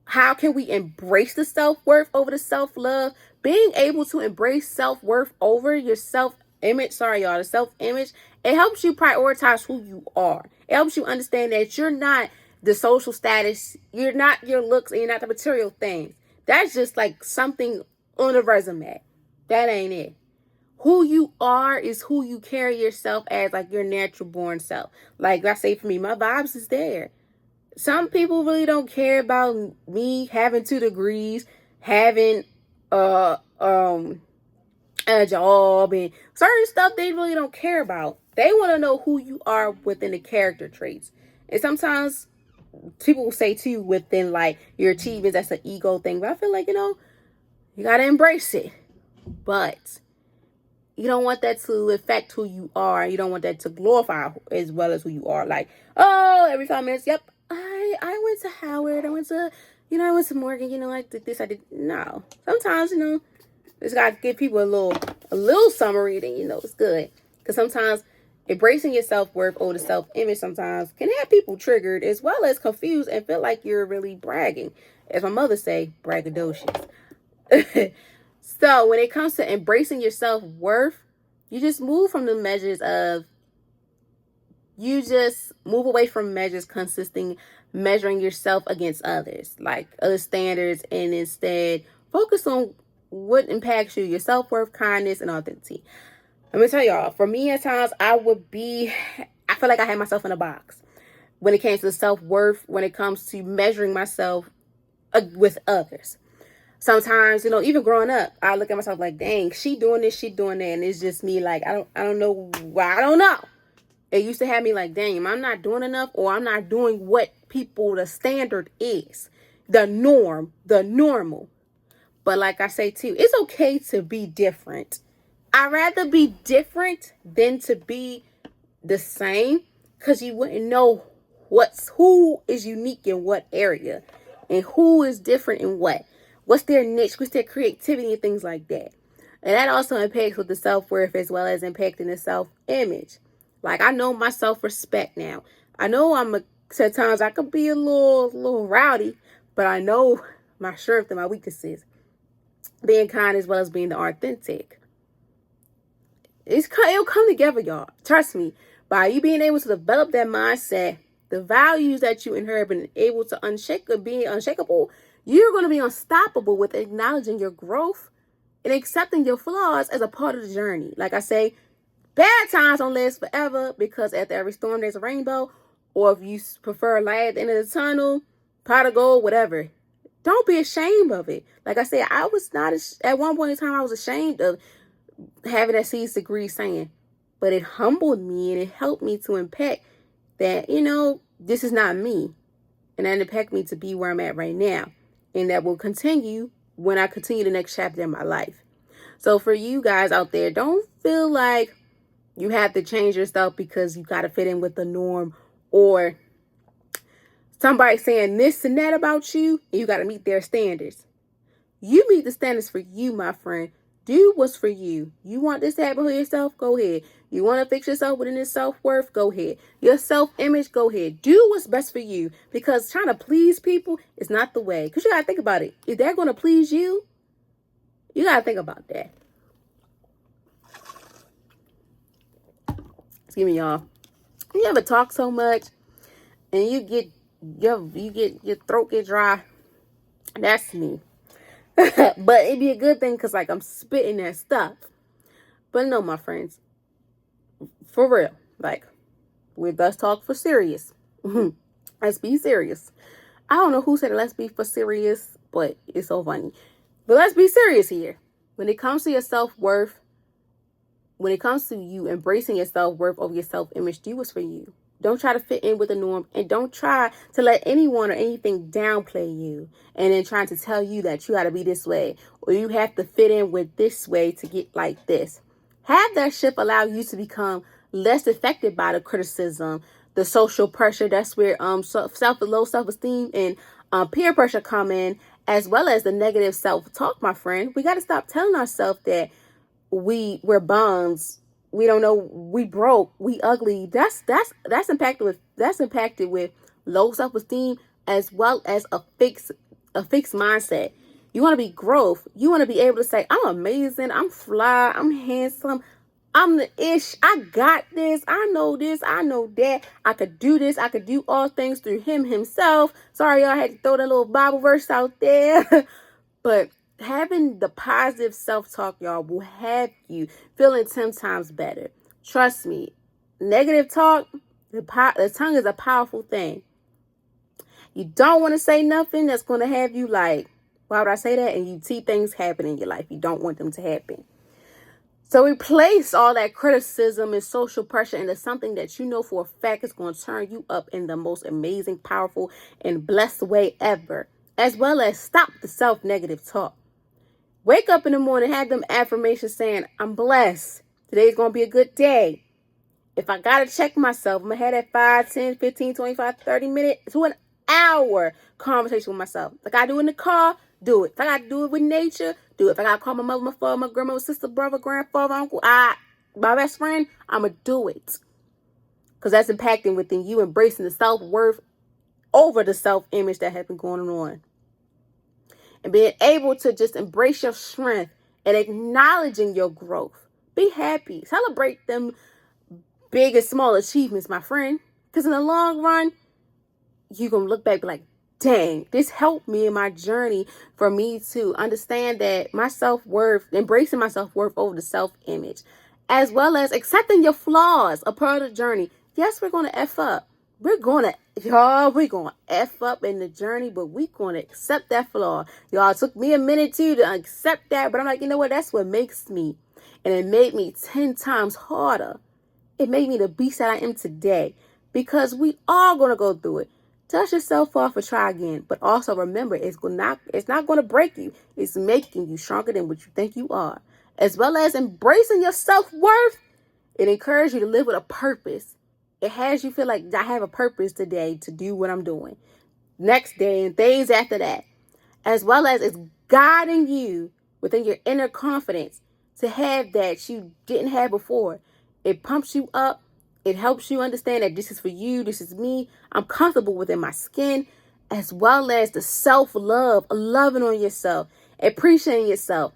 S1: how can we embrace the self-worth over the self-love, being able to embrace self-worth over your self-image, the self-image, it helps you prioritize who you are. It helps you understand that you're not the social status, you're not your looks, and you're not the material things. That's just like something on a resume. That ain't it. Who you are is who you carry yourself as, like your natural born self. Like I say, for me, my vibes is there. Some people really don't care about me having 2 degrees, having a job and certain stuff they really don't care about. They want to know who you are within the character traits. And sometimes people will say too within like your achievements, that's an ego thing. But I feel like, you gotta embrace it. But you don't want that to affect who you are. You don't want that to glorify as well as who you are. Like, oh, every 5 minutes, yep, I went to Howard. I went to Morgan. I did this. I did. No. Sometimes, just gotta give people a little summary. Then it's good. Because sometimes embracing your self-worth or the self-image sometimes can have people triggered as well as confused and feel like you're really bragging. As my mother say, braggadocious. So when it comes to embracing your self-worth, you just move from the measures of, you just move away from measures consisting measuring yourself against others, like other standards, and instead focus on what impacts you, your self-worth, kindness, and authenticity. Let me tell y'all, for me at times, I feel like I had myself in a box when it came to self-worth, when it comes to measuring myself with others. Sometimes, even growing up, I look at myself like, dang, she doing this, she doing that. And it's just me like, I don't know why. I don't know. It used to have me like, dang, I'm not doing enough, or I'm not doing what the standard is. The norm, the normal. But like I say too, it's okay to be different. I'd rather be different than to be the same, because you wouldn't know who is unique in what area and who is different in what. What's their niche? What's their creativity and things like that? And that also impacts with the self-worth as well as impacting the self-image. Like, I know my self-respect now. I know at times I could be a little rowdy, but I know my strength and my weaknesses. Being kind as well as being authentic. It'll come together, y'all. Trust me. By you being able to develop that mindset, the values that you inherit and able to being unshakable, you're going to be unstoppable with acknowledging your growth and accepting your flaws as a part of the journey. Like I say, bad times don't last forever, because after every storm there's a rainbow. Or if you prefer light at the end of the tunnel, pot of gold, whatever. Don't be ashamed of it. Like I said, I was not, at one point in time, I was ashamed of having that 6 degree saying. But it humbled me and it helped me to impact that, this is not me. And that impacted me to be where I'm at right now. And that will continue when I continue the next chapter in my life. So for you guys out there, don't feel like you have to change yourself because you got to fit in with the norm, or somebody saying this and that about you, and you got to meet their standards. You meet the standards for you, my friend. Do what's for you. You want this to happen for yourself? Go ahead. You want to fix yourself within this self-worth? Go ahead. Your self-image? Go ahead. Do what's best for you, because trying to please people is not the way. Because you got to think about it. If they're going to please you, you got to think about that. Excuse me, y'all. You ever talk so much and you get your throat get dry? That's me. But it'd be a good thing, because like I'm spitting that stuff. But no, my friends, for real, like, let's talk for serious. Let's be serious. I don't know who said let's be for serious, but it's so funny. But let's be serious here. When it comes to your self-worth, when it comes to you embracing your self-worth over your self-image, do what's for you. Don't try to fit in with the norm, and don't try to let anyone or anything downplay you and then trying to tell you that you got to be this way or you have to fit in with this way to get like this. Have that shift allow you to become less affected by the criticism, the social pressure. That's where low self-esteem and peer pressure come in, as well as the negative self-talk, my friend. We got to stop telling ourselves that we're bums, we don't know, we broke, we ugly. That's impacted with low self-esteem, as well as a fixed mindset. You want to be growth. You want to be able to say, I'm amazing, I'm fly, I'm handsome, I'm the ish, I got this, I know that, I could do this, I could do all things through him himself. Sorry, y'all, I had to throw that little Bible verse out there. But having the positive self-talk, y'all, will have you feeling 10 times better. Trust me, negative talk, the tongue is a powerful thing. You don't want to say nothing that's going to have you like, why would I say that? And you see things happen in your life. You don't want them to happen. So replace all that criticism and social pressure into something that you know for a fact is going to turn you up in the most amazing, powerful, and blessed way ever. As well as stop the self-negative talk. Wake up in the morning, have them affirmations saying, I'm blessed. Today's going to be a good day. If I got to check myself, I'm going to have that 5, 10, 15, 25, 30 minute to an hour conversation with myself. Like I do in the car, do it. If I got to do it with nature, do it. If I got to call my mother, my father, my grandma, my sister, brother, grandfather, uncle, my best friend, I'm going to do it. Because that's impacting within you, embracing the self-worth over the self-image that has been going on. And being able to just embrace your strength and acknowledging your growth. Be happy. Celebrate them big and small achievements, my friend. Because in the long run, you're going to look back and be like, dang, this helped me in my journey for me to understand that my self-worth, embracing my self-worth over the self-image, as well as accepting your flaws, a part of the journey. Yes, we're going to F up. We're going to F up in the journey, but we're going to accept that flaw. Y'all, it took me a minute too to accept that, but I'm like, you know what? That's what makes me. And it made me 10 times harder. It made me the beast that I am today, because we are going to go through it. Dust yourself off and try again. But also remember, it's not going to break you. It's making you stronger than what you think you are. As well as embracing your self-worth. It encourages you to live with a purpose. It has you feel like I have a purpose today to do what I'm doing. Next day and days after that. As well as it's guiding you within your inner confidence to have that you didn't have before. It pumps you up. It helps you understand that this is for you. This is me. I'm comfortable within my skin. As well as the self-love, loving on yourself, appreciating yourself,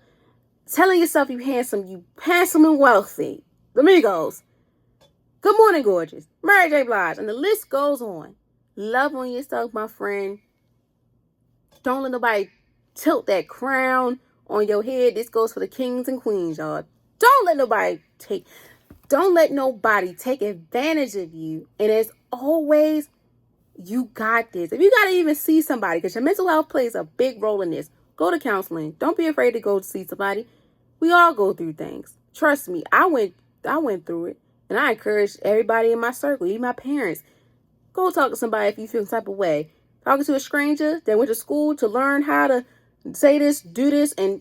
S1: telling yourself you handsome and wealthy. Amigos. Good morning, gorgeous. Mary J. Blige. And the list goes on. Love on yourself, my friend. Don't let nobody tilt that crown on your head. This goes for the kings and queens, y'all. Don't let nobody take advantage of you. And as always, you got this. If you got to even see somebody, because your mental health plays a big role in this, go to counseling. Don't be afraid to go see somebody. We all go through things. Trust me, I went through it. And I encourage everybody in my circle, even my parents, go talk to somebody if you feel some type of way. Talking to a stranger that went to school to learn how to say this, do this, and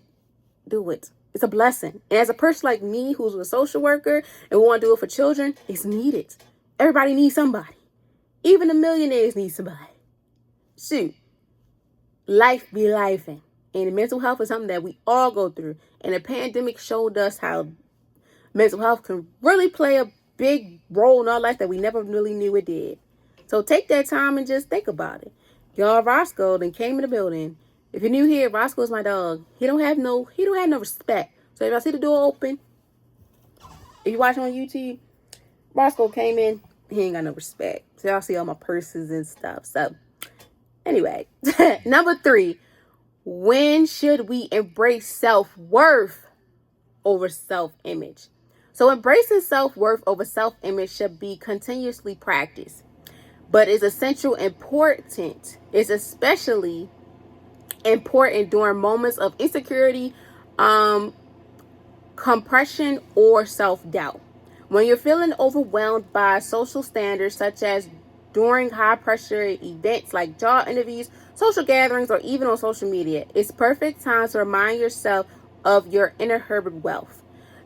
S1: do it. It's a blessing. And as a person like me who's a social worker and want to do it for children, it's needed. Everybody needs somebody. Even the millionaires need somebody. Shoot. Life be lifing. And mental health is something that we all go through. And the pandemic showed us how mental health can really play a big role in our life that we never really knew it did. So take that time and just think about it. Y'all, Roscoe then came in the building. If you're new here, Roscoe's my dog. He don't have no respect. So if I see the door open, if you watch on YouTube, Roscoe came in, he ain't got no respect. So y'all see all my purses and stuff. So anyway, number 3, when should we embrace self-worth over self-image? So embracing self-worth over self-image should be continuously practiced, but is important. It's especially important during moments of insecurity, compression, or self-doubt. When you're feeling overwhelmed by social standards, such as during high-pressure events like job interviews, social gatherings, or even on social media, it's perfect time to remind yourself of your inherent wealth.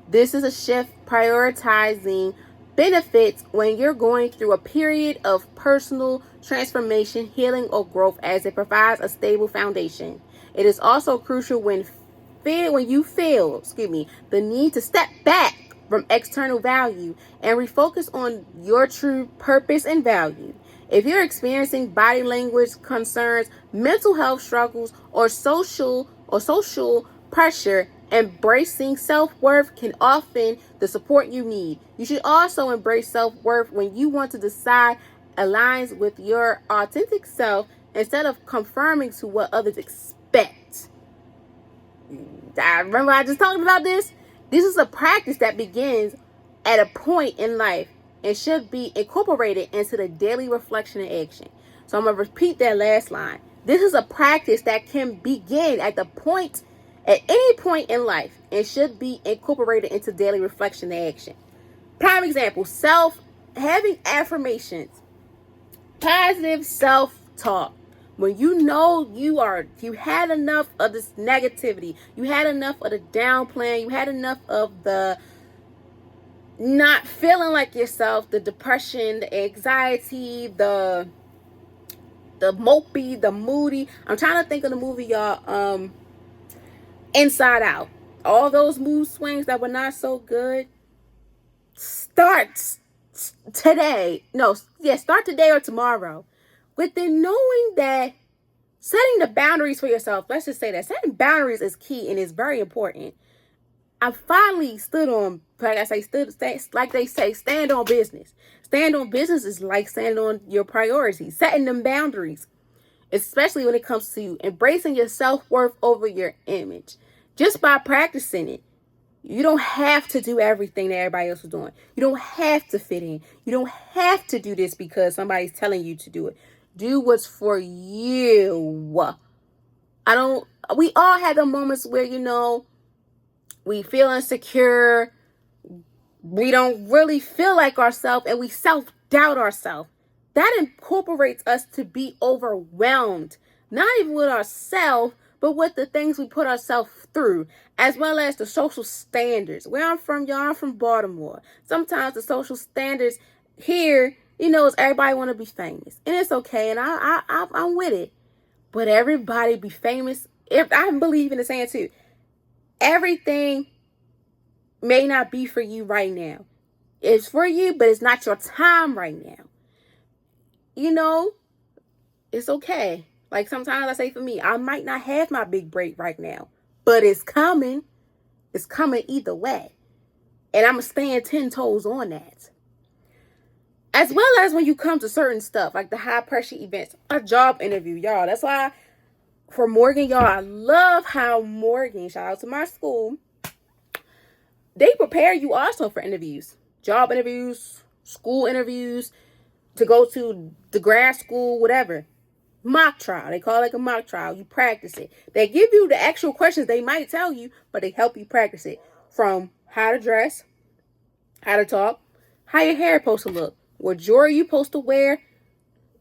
S1: This is a shift prioritizing benefits when you're going through a period of personal transformation, healing, or growth, as it provides a stable foundation. It is also crucial when you feel the need to step back from external value and refocus on your true purpose and value. If you're experiencing body language concerns, mental health struggles, or social pressure, embracing self-worth can offer the support you need. You should also embrace self-worth when you want to decide aligns with your authentic self instead of conforming to what others expect. Remember I just talked about this? This is a practice that begins at a point in life and should be incorporated into the daily reflection and action. So I'm going to repeat that last line. This is a practice that can begin at any point in life and should be incorporated into daily reflection and action. Prime example, having affirmations, positive self-talk. When you know you had enough of this negativity, you had enough of the downplaying, you had enough of the not feeling like yourself, the depression, the anxiety, the mopey, the moody. I'm trying to think of the movie, y'all, Inside Out. All those mood swings that were not so good. Start today or tomorrow. Within knowing that setting the boundaries for yourself, let's just say that setting boundaries is key and is very important. I finally stood on, like they say, stand on business. Stand on business is like standing on your priorities, setting them boundaries, especially when it comes to embracing your self-worth over your image. Just by practicing it, you don't have to do everything that everybody else is doing. You don't have to fit in. You don't have to do this because somebody's telling you to do it. Do what's for you. We all had the moments where, we feel insecure. We don't really feel like ourselves and we self-doubt ourselves. That incorporates us to be overwhelmed, not even with ourselves, but with the things we put ourselves through, as well as the social standards. Where I'm from, y'all, I'm from Baltimore. Sometimes the social standards here, is everybody want to be famous. And it's okay, and I'm with it. But everybody be famous. If I believe in the saying too, everything may not be for you right now. It's for you, but it's not your time right now. It's okay. Like sometimes I say for me, I might not have my big break right now, but it's coming. It's coming either way. And I'm going to stand 10 toes on that. As well as when you come to certain stuff, like the high pressure events, a job interview, y'all. That's why for Morgan, y'all, I love how Morgan, shout out to my school, they prepare you also for interviews, job interviews, school interviews, to go to the grad school, whatever. Mock trial. They call it a mock trial. You practice it. They give you the actual questions they might tell you, but they help you practice it. From how to dress, how to talk, how your hair supposed to look, what jewelry you supposed to wear,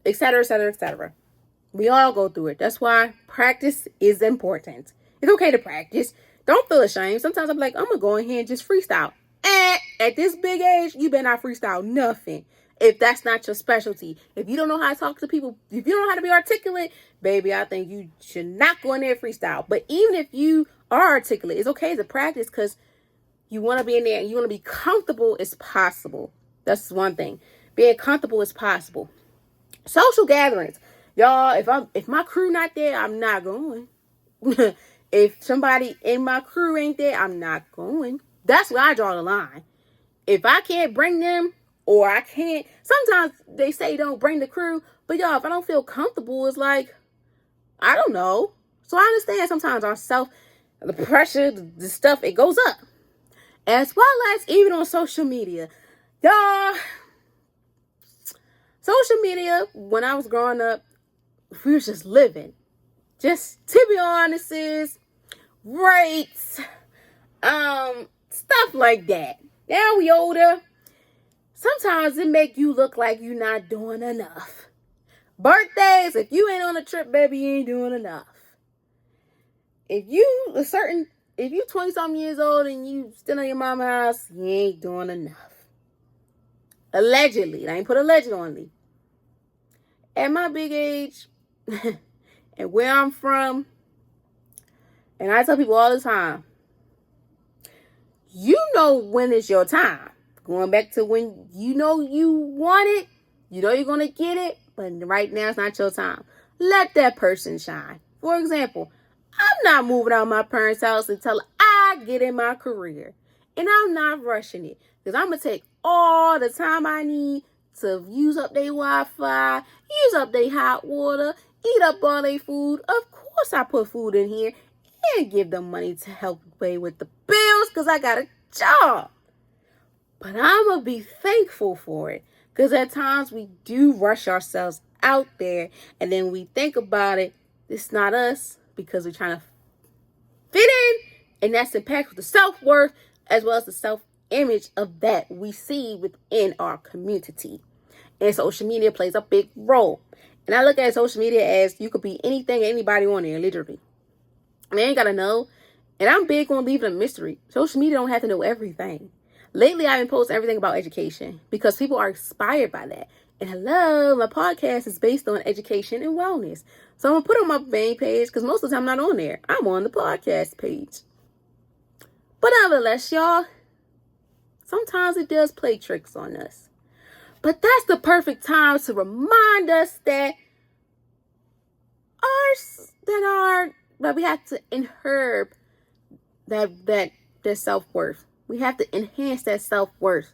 S1: etc., etc., etc. We all go through it. That's why practice is important. It's okay to practice. Don't feel ashamed. Sometimes I'm like, I'm going to go in here and just freestyle. At this big age, you better not freestyle nothing. If that's not your specialty. If you don't know how to talk to people, if you don't know how to be articulate, baby, I think you should not go in there and freestyle. But even if you are articulate, it's okay to practice because you want to be in there and you want to be comfortable as possible. That's one thing. Being comfortable as possible. Social gatherings. Y'all, if my crew not there, I'm not going. If somebody in my crew ain't there, I'm not going. That's where I draw the line. If I can't bring them, or I can't, sometimes they say don't bring the crew, but y'all, if I don't feel comfortable, it's like, I don't know. So I understand sometimes the pressure, the stuff, it goes up. As well as even on social media. Y'all, social media, when I was growing up, we was just living. Just to be honest, rates, stuff like that. Now we older. Sometimes it make you look like you're not doing enough. Birthdays, if you ain't on a trip, baby, you ain't doing enough. If you 20-something years old and you still in your mama's house, you ain't doing enough. Allegedly. I ain't put alleged on me. At my big age, and where I'm from, and I tell people all the time, you know when it's your time. Going back to when you know you want it, you know you're going to get it, but right now it's not your time. Let that person shine. For example, I'm not moving out of my parents' house until I get in my career. And I'm not rushing it because I'm going to take all the time I need to use up their Wi-Fi, use up their hot water, eat up all their food. Of course I put food in here. can't give them money to help pay with the bills because I got a job. But I'm going to be thankful for it, because at times we do rush ourselves out there, and then we think about it, it's not us, because we're trying to fit in, and that's impacts with the self-worth as well as the self-image of that we see within our community. And social media plays a big role. And I look at social media as you could be anything, anybody on there, literally. And they ain't got to know. And I'm big on leaving a mystery. Social media don't have to know everything. Lately, I've been posting everything about education because people are inspired by that. And hello, my podcast is based on education and wellness. So I'm going to put on my main page because most of the time I'm not on there. I'm on the podcast page. But nevertheless, y'all, sometimes it does play tricks on us. But that's the perfect time to remind us that we have to inherb that self-worth. We have to enhance that self-worth.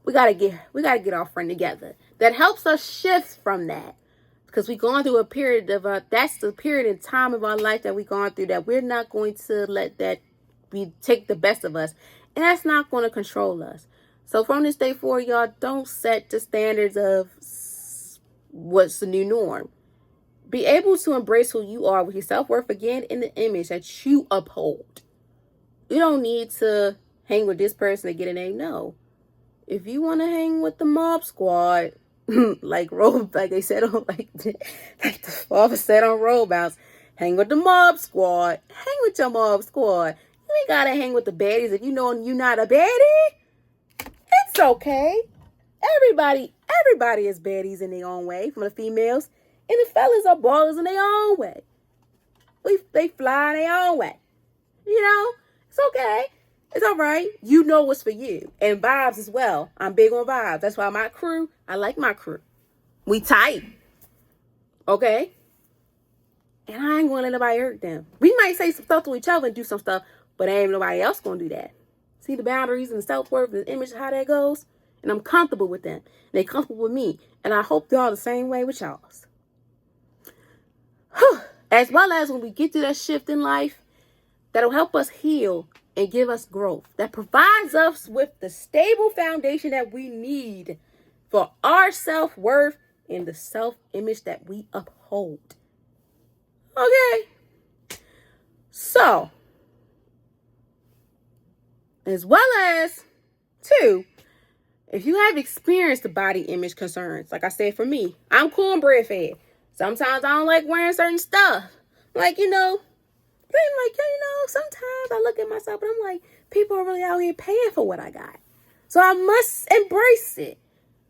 S1: We gotta get our friend together. That helps us shift from that. Because we're going through a period of that's the period in time of our life that we're going through, that we're not going to let that take the best of us. And that's not going to control us. So from this day forward, y'all, don't set the standards of what's the new norm. Be able to embrace who you are with your self-worth again in the image that you uphold. You don't need to hang with this person to get a name. No. If you want to hang with the mob squad, like they said on like the father said on Roll Bounce, hang with the mob squad. Hang with your mob squad. You ain't gotta hang with the baddies if you know you're not a baddie. It's okay. Everybody is baddies in their own way, from the females. And the fellas are ballers in their own way. They fly in their own way. You know? It's okay. It's all right. You know what's for you. And vibes as well. I'm big on vibes. That's why my crew, I like my crew. We tight. Okay? And I ain't going to let nobody hurt them. We might say some stuff to each other and do some stuff, but ain't nobody else going to do that. See the boundaries and the self-worth and the image of how that goes? And I'm comfortable with them. And they comfortable with me. And I hope y'all the same way with y'all's. As well as when we get to that shift in life, that'll help us heal and give us growth. That provides us with the stable foundation that we need for our self-worth and the self-image that we uphold. Okay. So, as well as, too, if you have experienced the body image concerns, like I said, for me, I'm cornbread fed. Sometimes I don't like wearing certain stuff. Sometimes I look at myself and I'm like, people are really out here paying for what I got. So I must embrace it.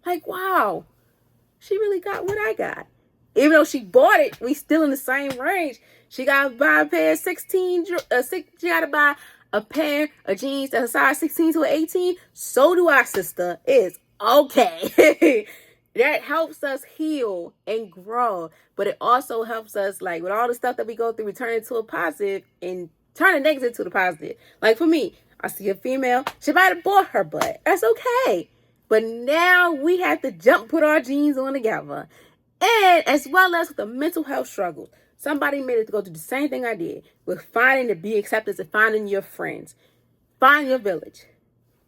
S1: Like, wow, she really got what I got. Even though she bought it, we still in the same range. She got to buy a pair of 16, she got to buy a pair of jeans that's a size 16 to an 18. So do I, sister. It's okay. That helps us heal and grow. But it also helps us, like, with all the stuff that we go through, we turn it to a positive and turn the negative to the positive. Like, for me, I see a female, she might have bought her butt. That's okay. But now we have to put our jeans on together. And as well as with the mental health struggles. Somebody made it to go through the same thing I did with finding to be acceptance and finding your friends. Find your village.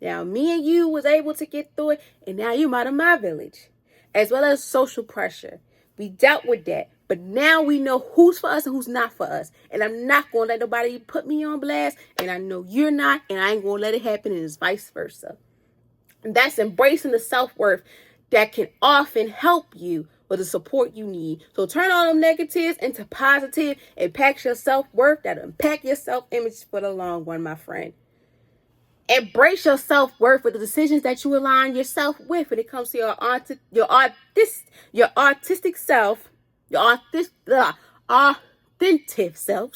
S1: Now, me and you was able to get through it, and now you're out of my village. As well as social pressure. We dealt with that. But now we know who's for us and who's not for us. And I'm not going to let nobody put me on blast. And I know you're not. And I ain't going to let it happen. And it's vice versa. And that's embracing the self-worth that can often help you with the support you need. So turn all them negatives into positive. Impact your self-worth. That'll impact your self-image for the long run, my friend. Embrace your self-worth with the decisions that you align yourself with when it comes to your artistic self, your authentic self,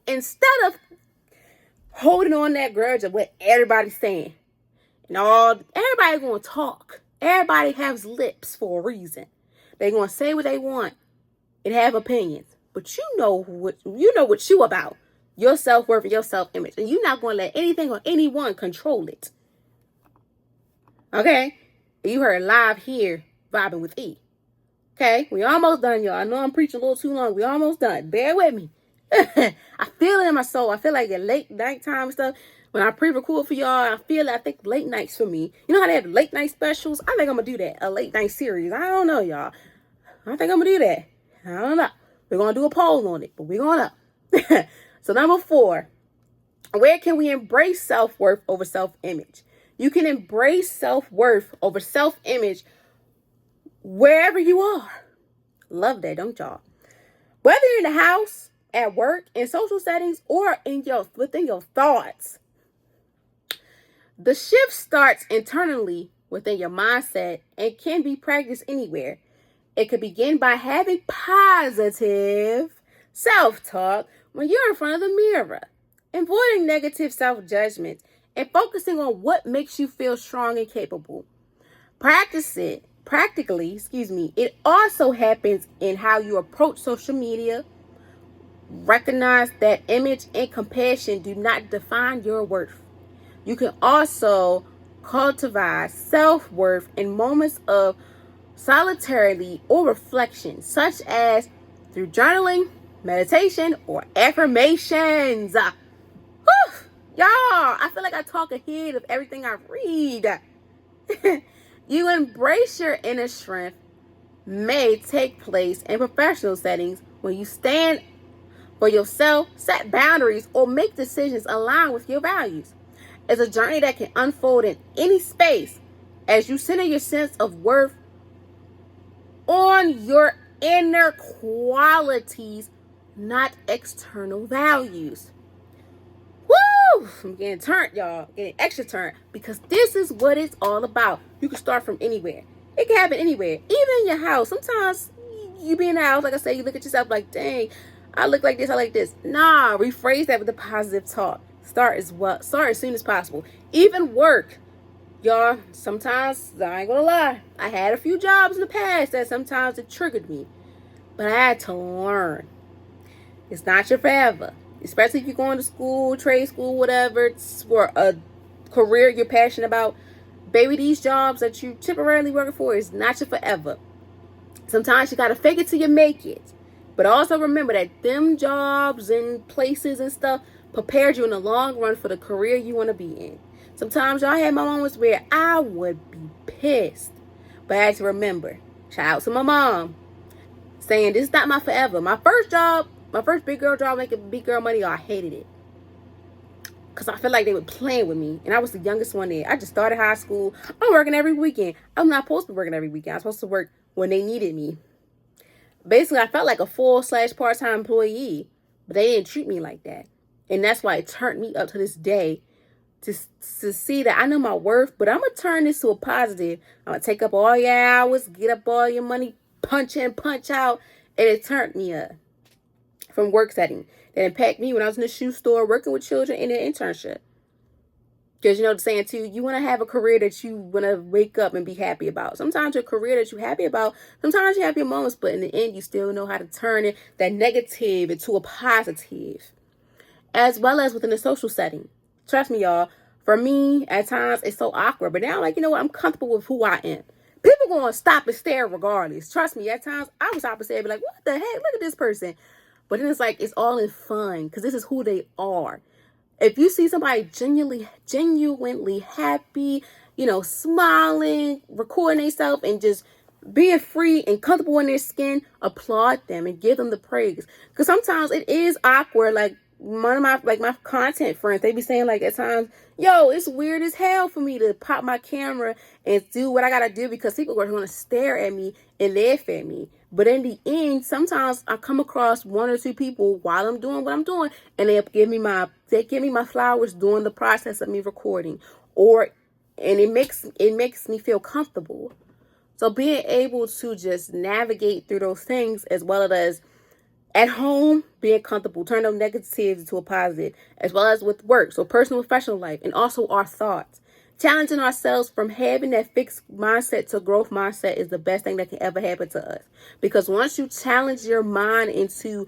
S1: instead of holding on that grudge of what everybody's saying. And everybody's going to talk. Everybody has lips for a reason. They're going to say what they want and have opinions. But you know what you about. Your self-worth and your self-image. And you're not going to let anything or anyone control it. Okay? You heard Live here, vibing with E. Okay? We almost done, y'all. I know I'm preaching a little too long. We almost done. Bear with me. I feel it in my soul. I feel like at late nighttime stuff, when I pre-record for y'all, I feel it. I think late nights for me. You know how they have late night specials? I think I'm going to do that. A late night series. I don't know, y'all. I think I'm going to do that. I don't know. We're going to do a poll on it, but we're going to. So number 4, where can we embrace self-worth over self-image? You can embrace self-worth over self-image wherever you are. Love that, don't y'all? Whether you're in the house, at work, in social settings, or within your thoughts. The shift starts internally within your mindset and can be practiced anywhere. It could begin by having positive self-talk when you're in front of the mirror, avoiding negative self-judgment, and focusing on what makes you feel strong and capable. Practically, it also happens in how you approach social media. Recognize that image and compassion do not define your worth. You can also cultivate self-worth in moments of solitarity or reflection, such as through journaling, meditation, or affirmations. Y'all, I feel like I talk ahead of everything I read. You embrace your inner strength may take place in professional settings when you stand for yourself, set boundaries, or make decisions aligned with your values. It's a journey that can unfold in any space as you center your sense of worth on your inner qualities, not external values. Woo! I'm getting turned, y'all. Getting extra turned because this is what it's all about. You can start from anywhere. It can happen anywhere, even in your house. Sometimes you be in the house, like I say, you look at yourself like, dang, I look like this, I like this. Nah, rephrase that with a positive talk. Start as soon as possible. Even work. Y'all, sometimes, I ain't gonna lie, I had a few jobs in the past that sometimes it triggered me. But I had to learn. It's not your forever. Especially if you're going to school, trade school, whatever. It's for a career you're passionate about. Baby, these jobs that you temporarily working for is not your forever. Sometimes you gotta fake it till you make it. But also remember that them jobs and places and stuff prepared you in the long run for the career you want to be in. Sometimes y'all had my moments where I would be pissed. But I had to remember, shout out to my mom, saying this is not my forever. My first big girl job making big girl money, I hated it. Because I felt like they were playing with me. And I was the youngest one there. I just started high school. I'm working every weekend. I'm not supposed to be working every weekend. I'm supposed to work when they needed me. Basically, I felt like a full/part-time employee. But they didn't treat me like that. And that's why it turned me up to this day to see that I know my worth. But I'm going to turn this to a positive. I'm going to take up all your hours, get up all your money, punch in, punch out. And it turned me up from work setting. That impacted me when I was in the shoe store working with children in an internship. Because you know the saying too, you want to have a career that you want to wake up and be happy about. Sometimes your career that you're happy about, sometimes you have your moments, but in the end you still know how to turn it, that negative into a positive. As well as within a social setting. Trust me, y'all. For me, at times it's so awkward. But now I'm like, you know what? I'm comfortable with who I am. People going to stop and stare regardless. Trust me, at times I would stop and stare and be like, what the heck? Look at this person. But then it's like, it's all in fun because this is who they are. If you see somebody genuinely happy, you know, smiling, recording themselves and just being free and comfortable in their skin, applaud them and give them the praise. Because sometimes it is awkward. Like one of my content friends, they be saying like at times, yo, it's weird as hell for me to pop my camera and do what I got to do because people are going to stare at me and laugh at me. But in the end, sometimes I come across one or two people while I'm doing what I'm doing, and they give me my flowers during the process of me recording, and it makes me feel comfortable. So being able to just navigate through those things as well as at home, being comfortable, turn those negatives into a positive, as well as with work, so personal, professional life, and also our thoughts. Challenging ourselves from having that fixed mindset to growth mindset is the best thing that can ever happen to us. Because once you challenge your mind into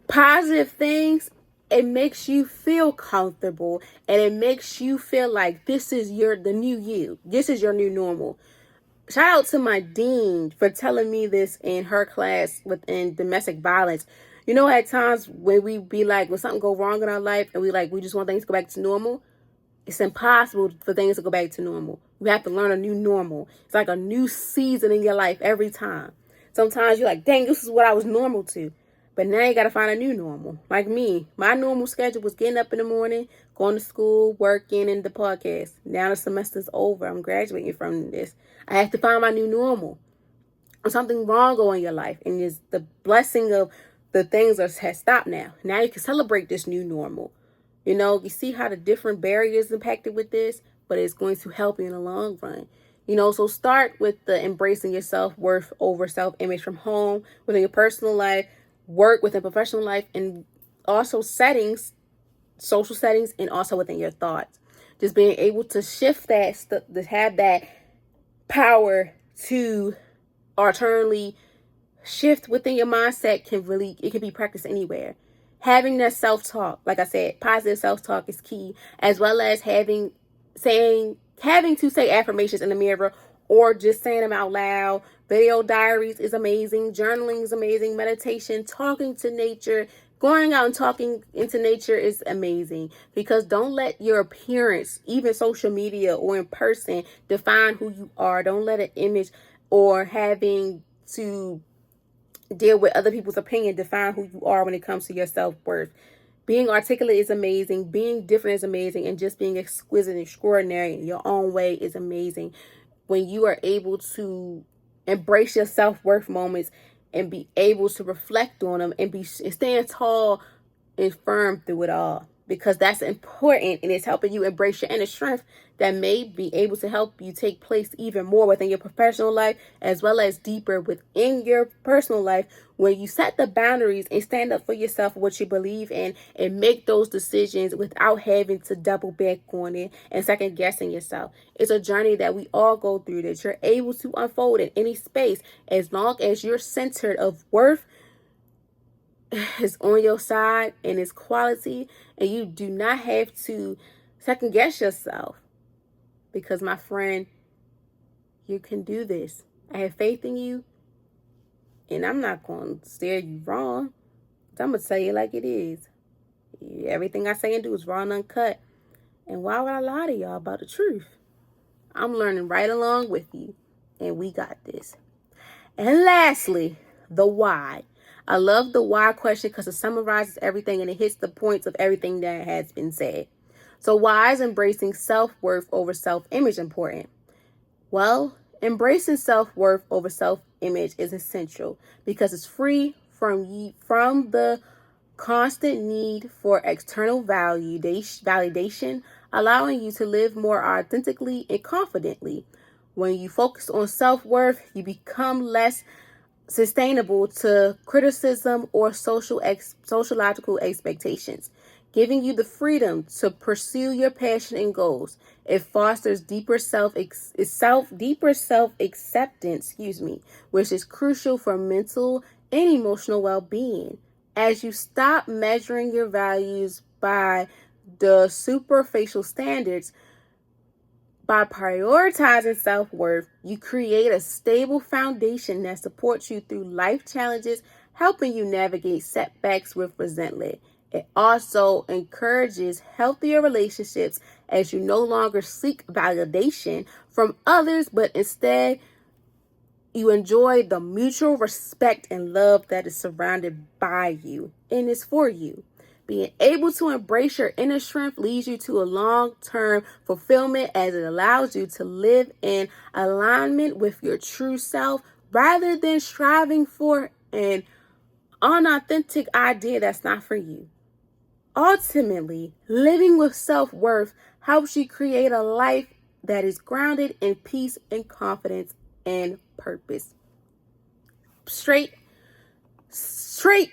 S1: positive things, it makes you feel comfortable and it makes you feel like this is the new you. This is your new normal. Shout out to my dean for telling me this in her class within domestic violence. You know, at times when we be like, when something go wrong in our life and we just want things to go back to normal, it's impossible for things to go back to normal. You have to learn a new normal. It's like a new season in your life every time. Sometimes you're like, dang, this is what I was normal to. But now you got to find a new normal. Like me, my normal schedule was getting up in the morning, going to school, working, and the podcast. Now the semester's over. I'm graduating from this. I have to find my new normal. Or something wrong going in your life. And it's the blessing of the things has stopped now. Now you can celebrate this new normal. You know, you see how the different barriers impacted with this, but it's going to help you in the long run. You know, so start with the embracing your self-worth over self-image from home, within your personal life, work within professional life, and also settings, social settings, and also within your thoughts. Just being able to shift that, to have that power to alternately shift within your mindset it can be practiced anywhere. Having that self-talk, like I said, positive self-talk is key, as well as having to say affirmations in the mirror or just saying them out loud. Video diaries is amazing. Journaling is amazing. Meditation, talking to nature, going out and talking into nature is amazing, because don't let your appearance, even social media or in person, define who you are. Don't let an image or having to deal with other people's opinion define who you are when it comes to your self-worth. Being articulate is amazing. Being different is amazing. And just being exquisite and extraordinary in your own way is amazing. When you are able to embrace your self-worth moments and be able to reflect on them and stand tall and firm through it all, because that's important, and it's helping you embrace your inner strength that may be able to help you take place even more within your professional life, as well as deeper within your personal life, when you set the boundaries and stand up for yourself, what you believe in, and make those decisions without having to double back on it and second guessing yourself. It's a journey that we all go through, that you're able to unfold in any space, as long as you're centered of worth is on your side and it's quality, and you do not have to second guess yourself, because my friend, you can do this. I have faith in you, and I'm not going to steer you wrong. I'm going to tell you like it is. Everything I say and do is raw and uncut, and why would I lie to y'all about the truth? I'm learning right along with you, and we got this. And lastly, the why. I love the why question because it summarizes everything and it hits the points of everything that has been said. So why is embracing self-worth over self-image important? Well, embracing self-worth over self-image is essential because it's free from the constant need for external validation, allowing you to live more authentically and confidently. When you focus on self-worth, you become less sustainable to criticism or sociological expectations, giving you the freedom to pursue your passion and goals. It fosters deeper self-acceptance, which is crucial for mental and emotional well-being. As you stop measuring your values by the superficial standards, by prioritizing self-worth, you create a stable foundation that supports you through life challenges, helping you navigate setbacks with resentment. It also encourages healthier relationships as you no longer seek validation from others, but instead you enjoy the mutual respect and love that is surrounded by you and is for you. Being able to embrace your inner strength leads you to a long-term fulfillment, as it allows you to live in alignment with your true self rather than striving for an unauthentic idea that's not for you. Ultimately, living with self-worth helps you create a life that is grounded in peace and confidence and purpose. Straight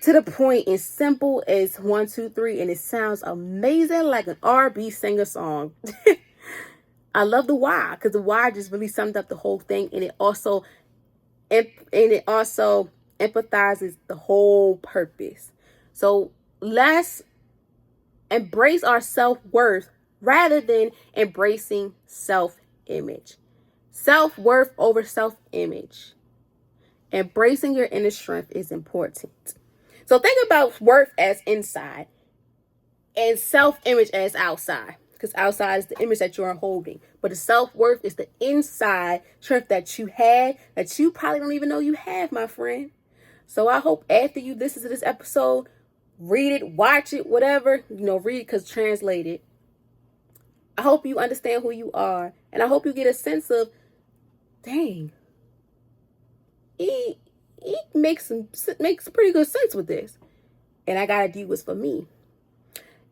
S1: to the point and simple as 1, 2, 3, and it sounds amazing, like an R&B singer song. I love the why, because the why just really summed up the whole thing, and it also empathizes the whole purpose. So let's embrace our self-worth rather than embracing self-image. Self-worth over self-image. Embracing your inner strength is important. So think about worth as inside and self-image as outside. Because outside is the image that you are holding. But the self-worth is the inside strength that you had that you probably don't even know you have, my friend. So I hope after you listen to this episode, read it, watch it, whatever, read it because translate it. I hope you understand who you are. And I hope you get a sense of, dang, he makes pretty good sense with this. And I got to do what's for me.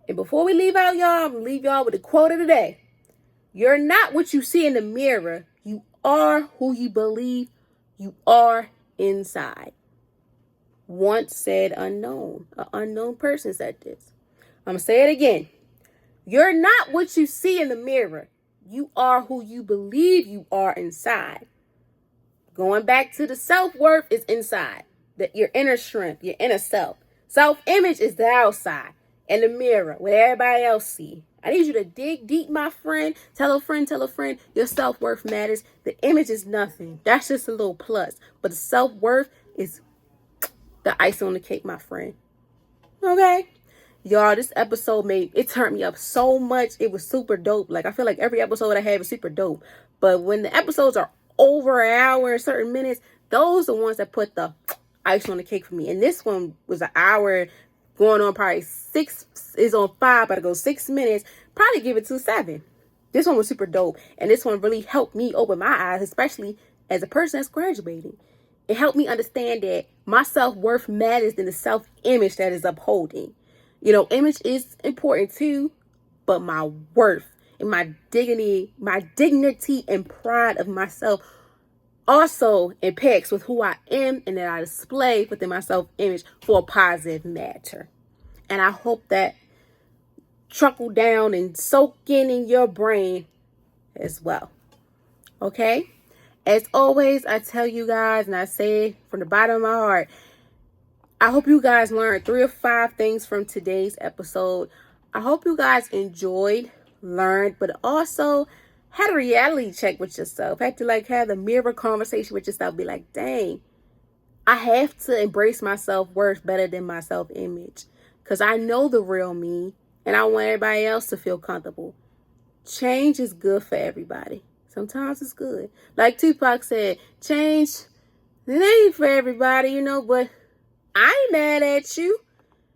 S1: And before we leave out, y'all, I'm going to leave y'all with a quote of the day. You're not what you see in the mirror. You are who you believe you are inside. Once said unknown. An unknown person said this. I'm going to say it again. You're not what you see in the mirror. You are who you believe you are inside. Going back to the self-worth is inside. Your inner strength, your inner self. Self-image is the outside. And the mirror, what everybody else see. I need you to dig deep, my friend. Tell a friend. Your self-worth matters. The image is nothing. That's just a little plus. But the self-worth is the icing on the cake, my friend. Okay? Y'all, this episode it turned me up so much. It was super dope. Like, I feel like every episode I have is super dope. But when the episodes are over an hour and certain minutes, those are the ones that put the icing on the cake for me. And this one was an hour going on probably 6, is on 5, but I go 6 minutes, probably give it to 7. This one was super dope. And this one really helped me open my eyes, especially as a person that's graduating. It helped me understand that my self-worth matters than the self-image that is upholding. Image is important too, but my worth and my dignity and pride of myself also impacts with who I am and that I display within my self-image for a positive matter. And I hope that trickle down and soak in your brain as well. Okay? As always, I tell you guys, and I say from the bottom of my heart, I hope you guys learned 3 or 5 things from today's episode. I hope you guys enjoyed, learned, but also had a reality check with yourself. Had to have the mirror conversation with yourself. Be like, dang, I have to embrace my self-worth better than my self-image. Because I know the real me and I want everybody else to feel comfortable. Change is good for everybody. Sometimes it's good. Like Tupac said, change, it ain't for everybody, but I ain't mad at you.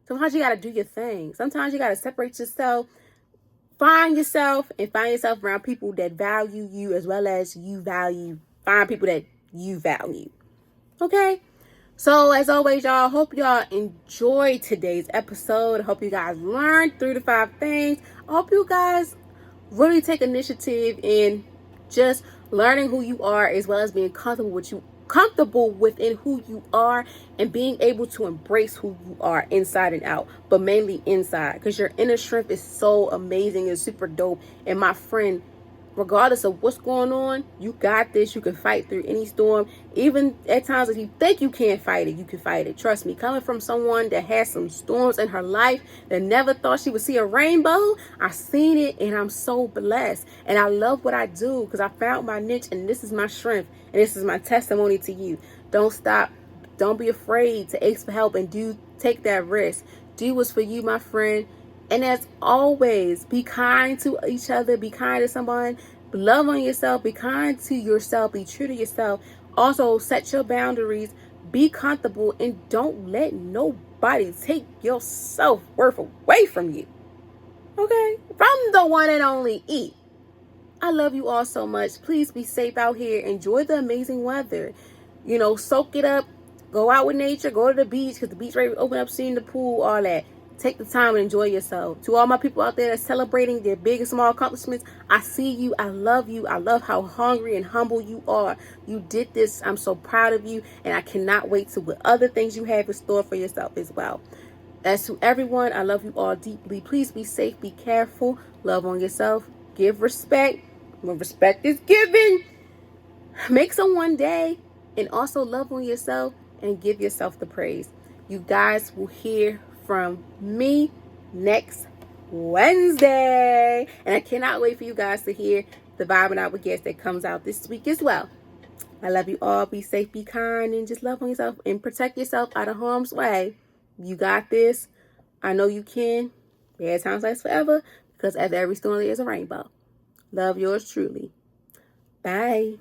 S1: Sometimes you got to do your thing. Sometimes you got to separate yourself, find yourself around people that value you as well as you find people that you value. Okay? So as always, y'all, hope y'all enjoyed today's episode. I hope you guys learned 3 to 5 things. I hope you guys really take initiative in just learning who you are as well as being comfortable within who you are and being able to embrace who you are inside and out, but mainly inside, because your inner strength is so amazing and super dope. And my friend, regardless of what's going on, you got this. You can fight through any storm. Even at times if you think you can't fight it, you can fight it. Trust me, coming from someone that has some storms in her life, that never thought she would see a rainbow, I've seen it and I'm so blessed. And I love what I do because I found my niche and this is my strength. And this is my testimony to you. Don't stop. Don't be afraid to ask for help and take that risk. Do what's for you, my friend. And as always, be kind to each other. Be kind to someone. Love on yourself. Be kind to yourself. Be true to yourself. Also, set your boundaries. Be comfortable. And don't let nobody take your self-worth away from you. Okay? From the one and only E. I love you all so much. Please be safe out here. Enjoy the amazing weather. Soak it up. Go out with nature. Go to the beach because the beach right open up, seeing the pool, all that. Take the time and enjoy yourself. To all my people out there that's celebrating their big and small accomplishments, I see you. I love you. I love how hungry and humble you are. You did this. I'm so proud of you. And I cannot wait to what other things you have in store for yourself as well. As to everyone, I love you all deeply. Please be safe. Be careful. Love on yourself. Give respect. When respect is given, make someone day, and also love on yourself and give yourself the praise. You guys will hear from me next Wednesday. And I cannot wait for you guys to hear the Vibing Out with Guests that comes out this week as well. I love you all. Be safe, be kind, and just love on yourself and protect yourself out of harm's way. You got this. I know you can. Bad times last forever, because after every storm there is a rainbow. Love, yours truly. Bye.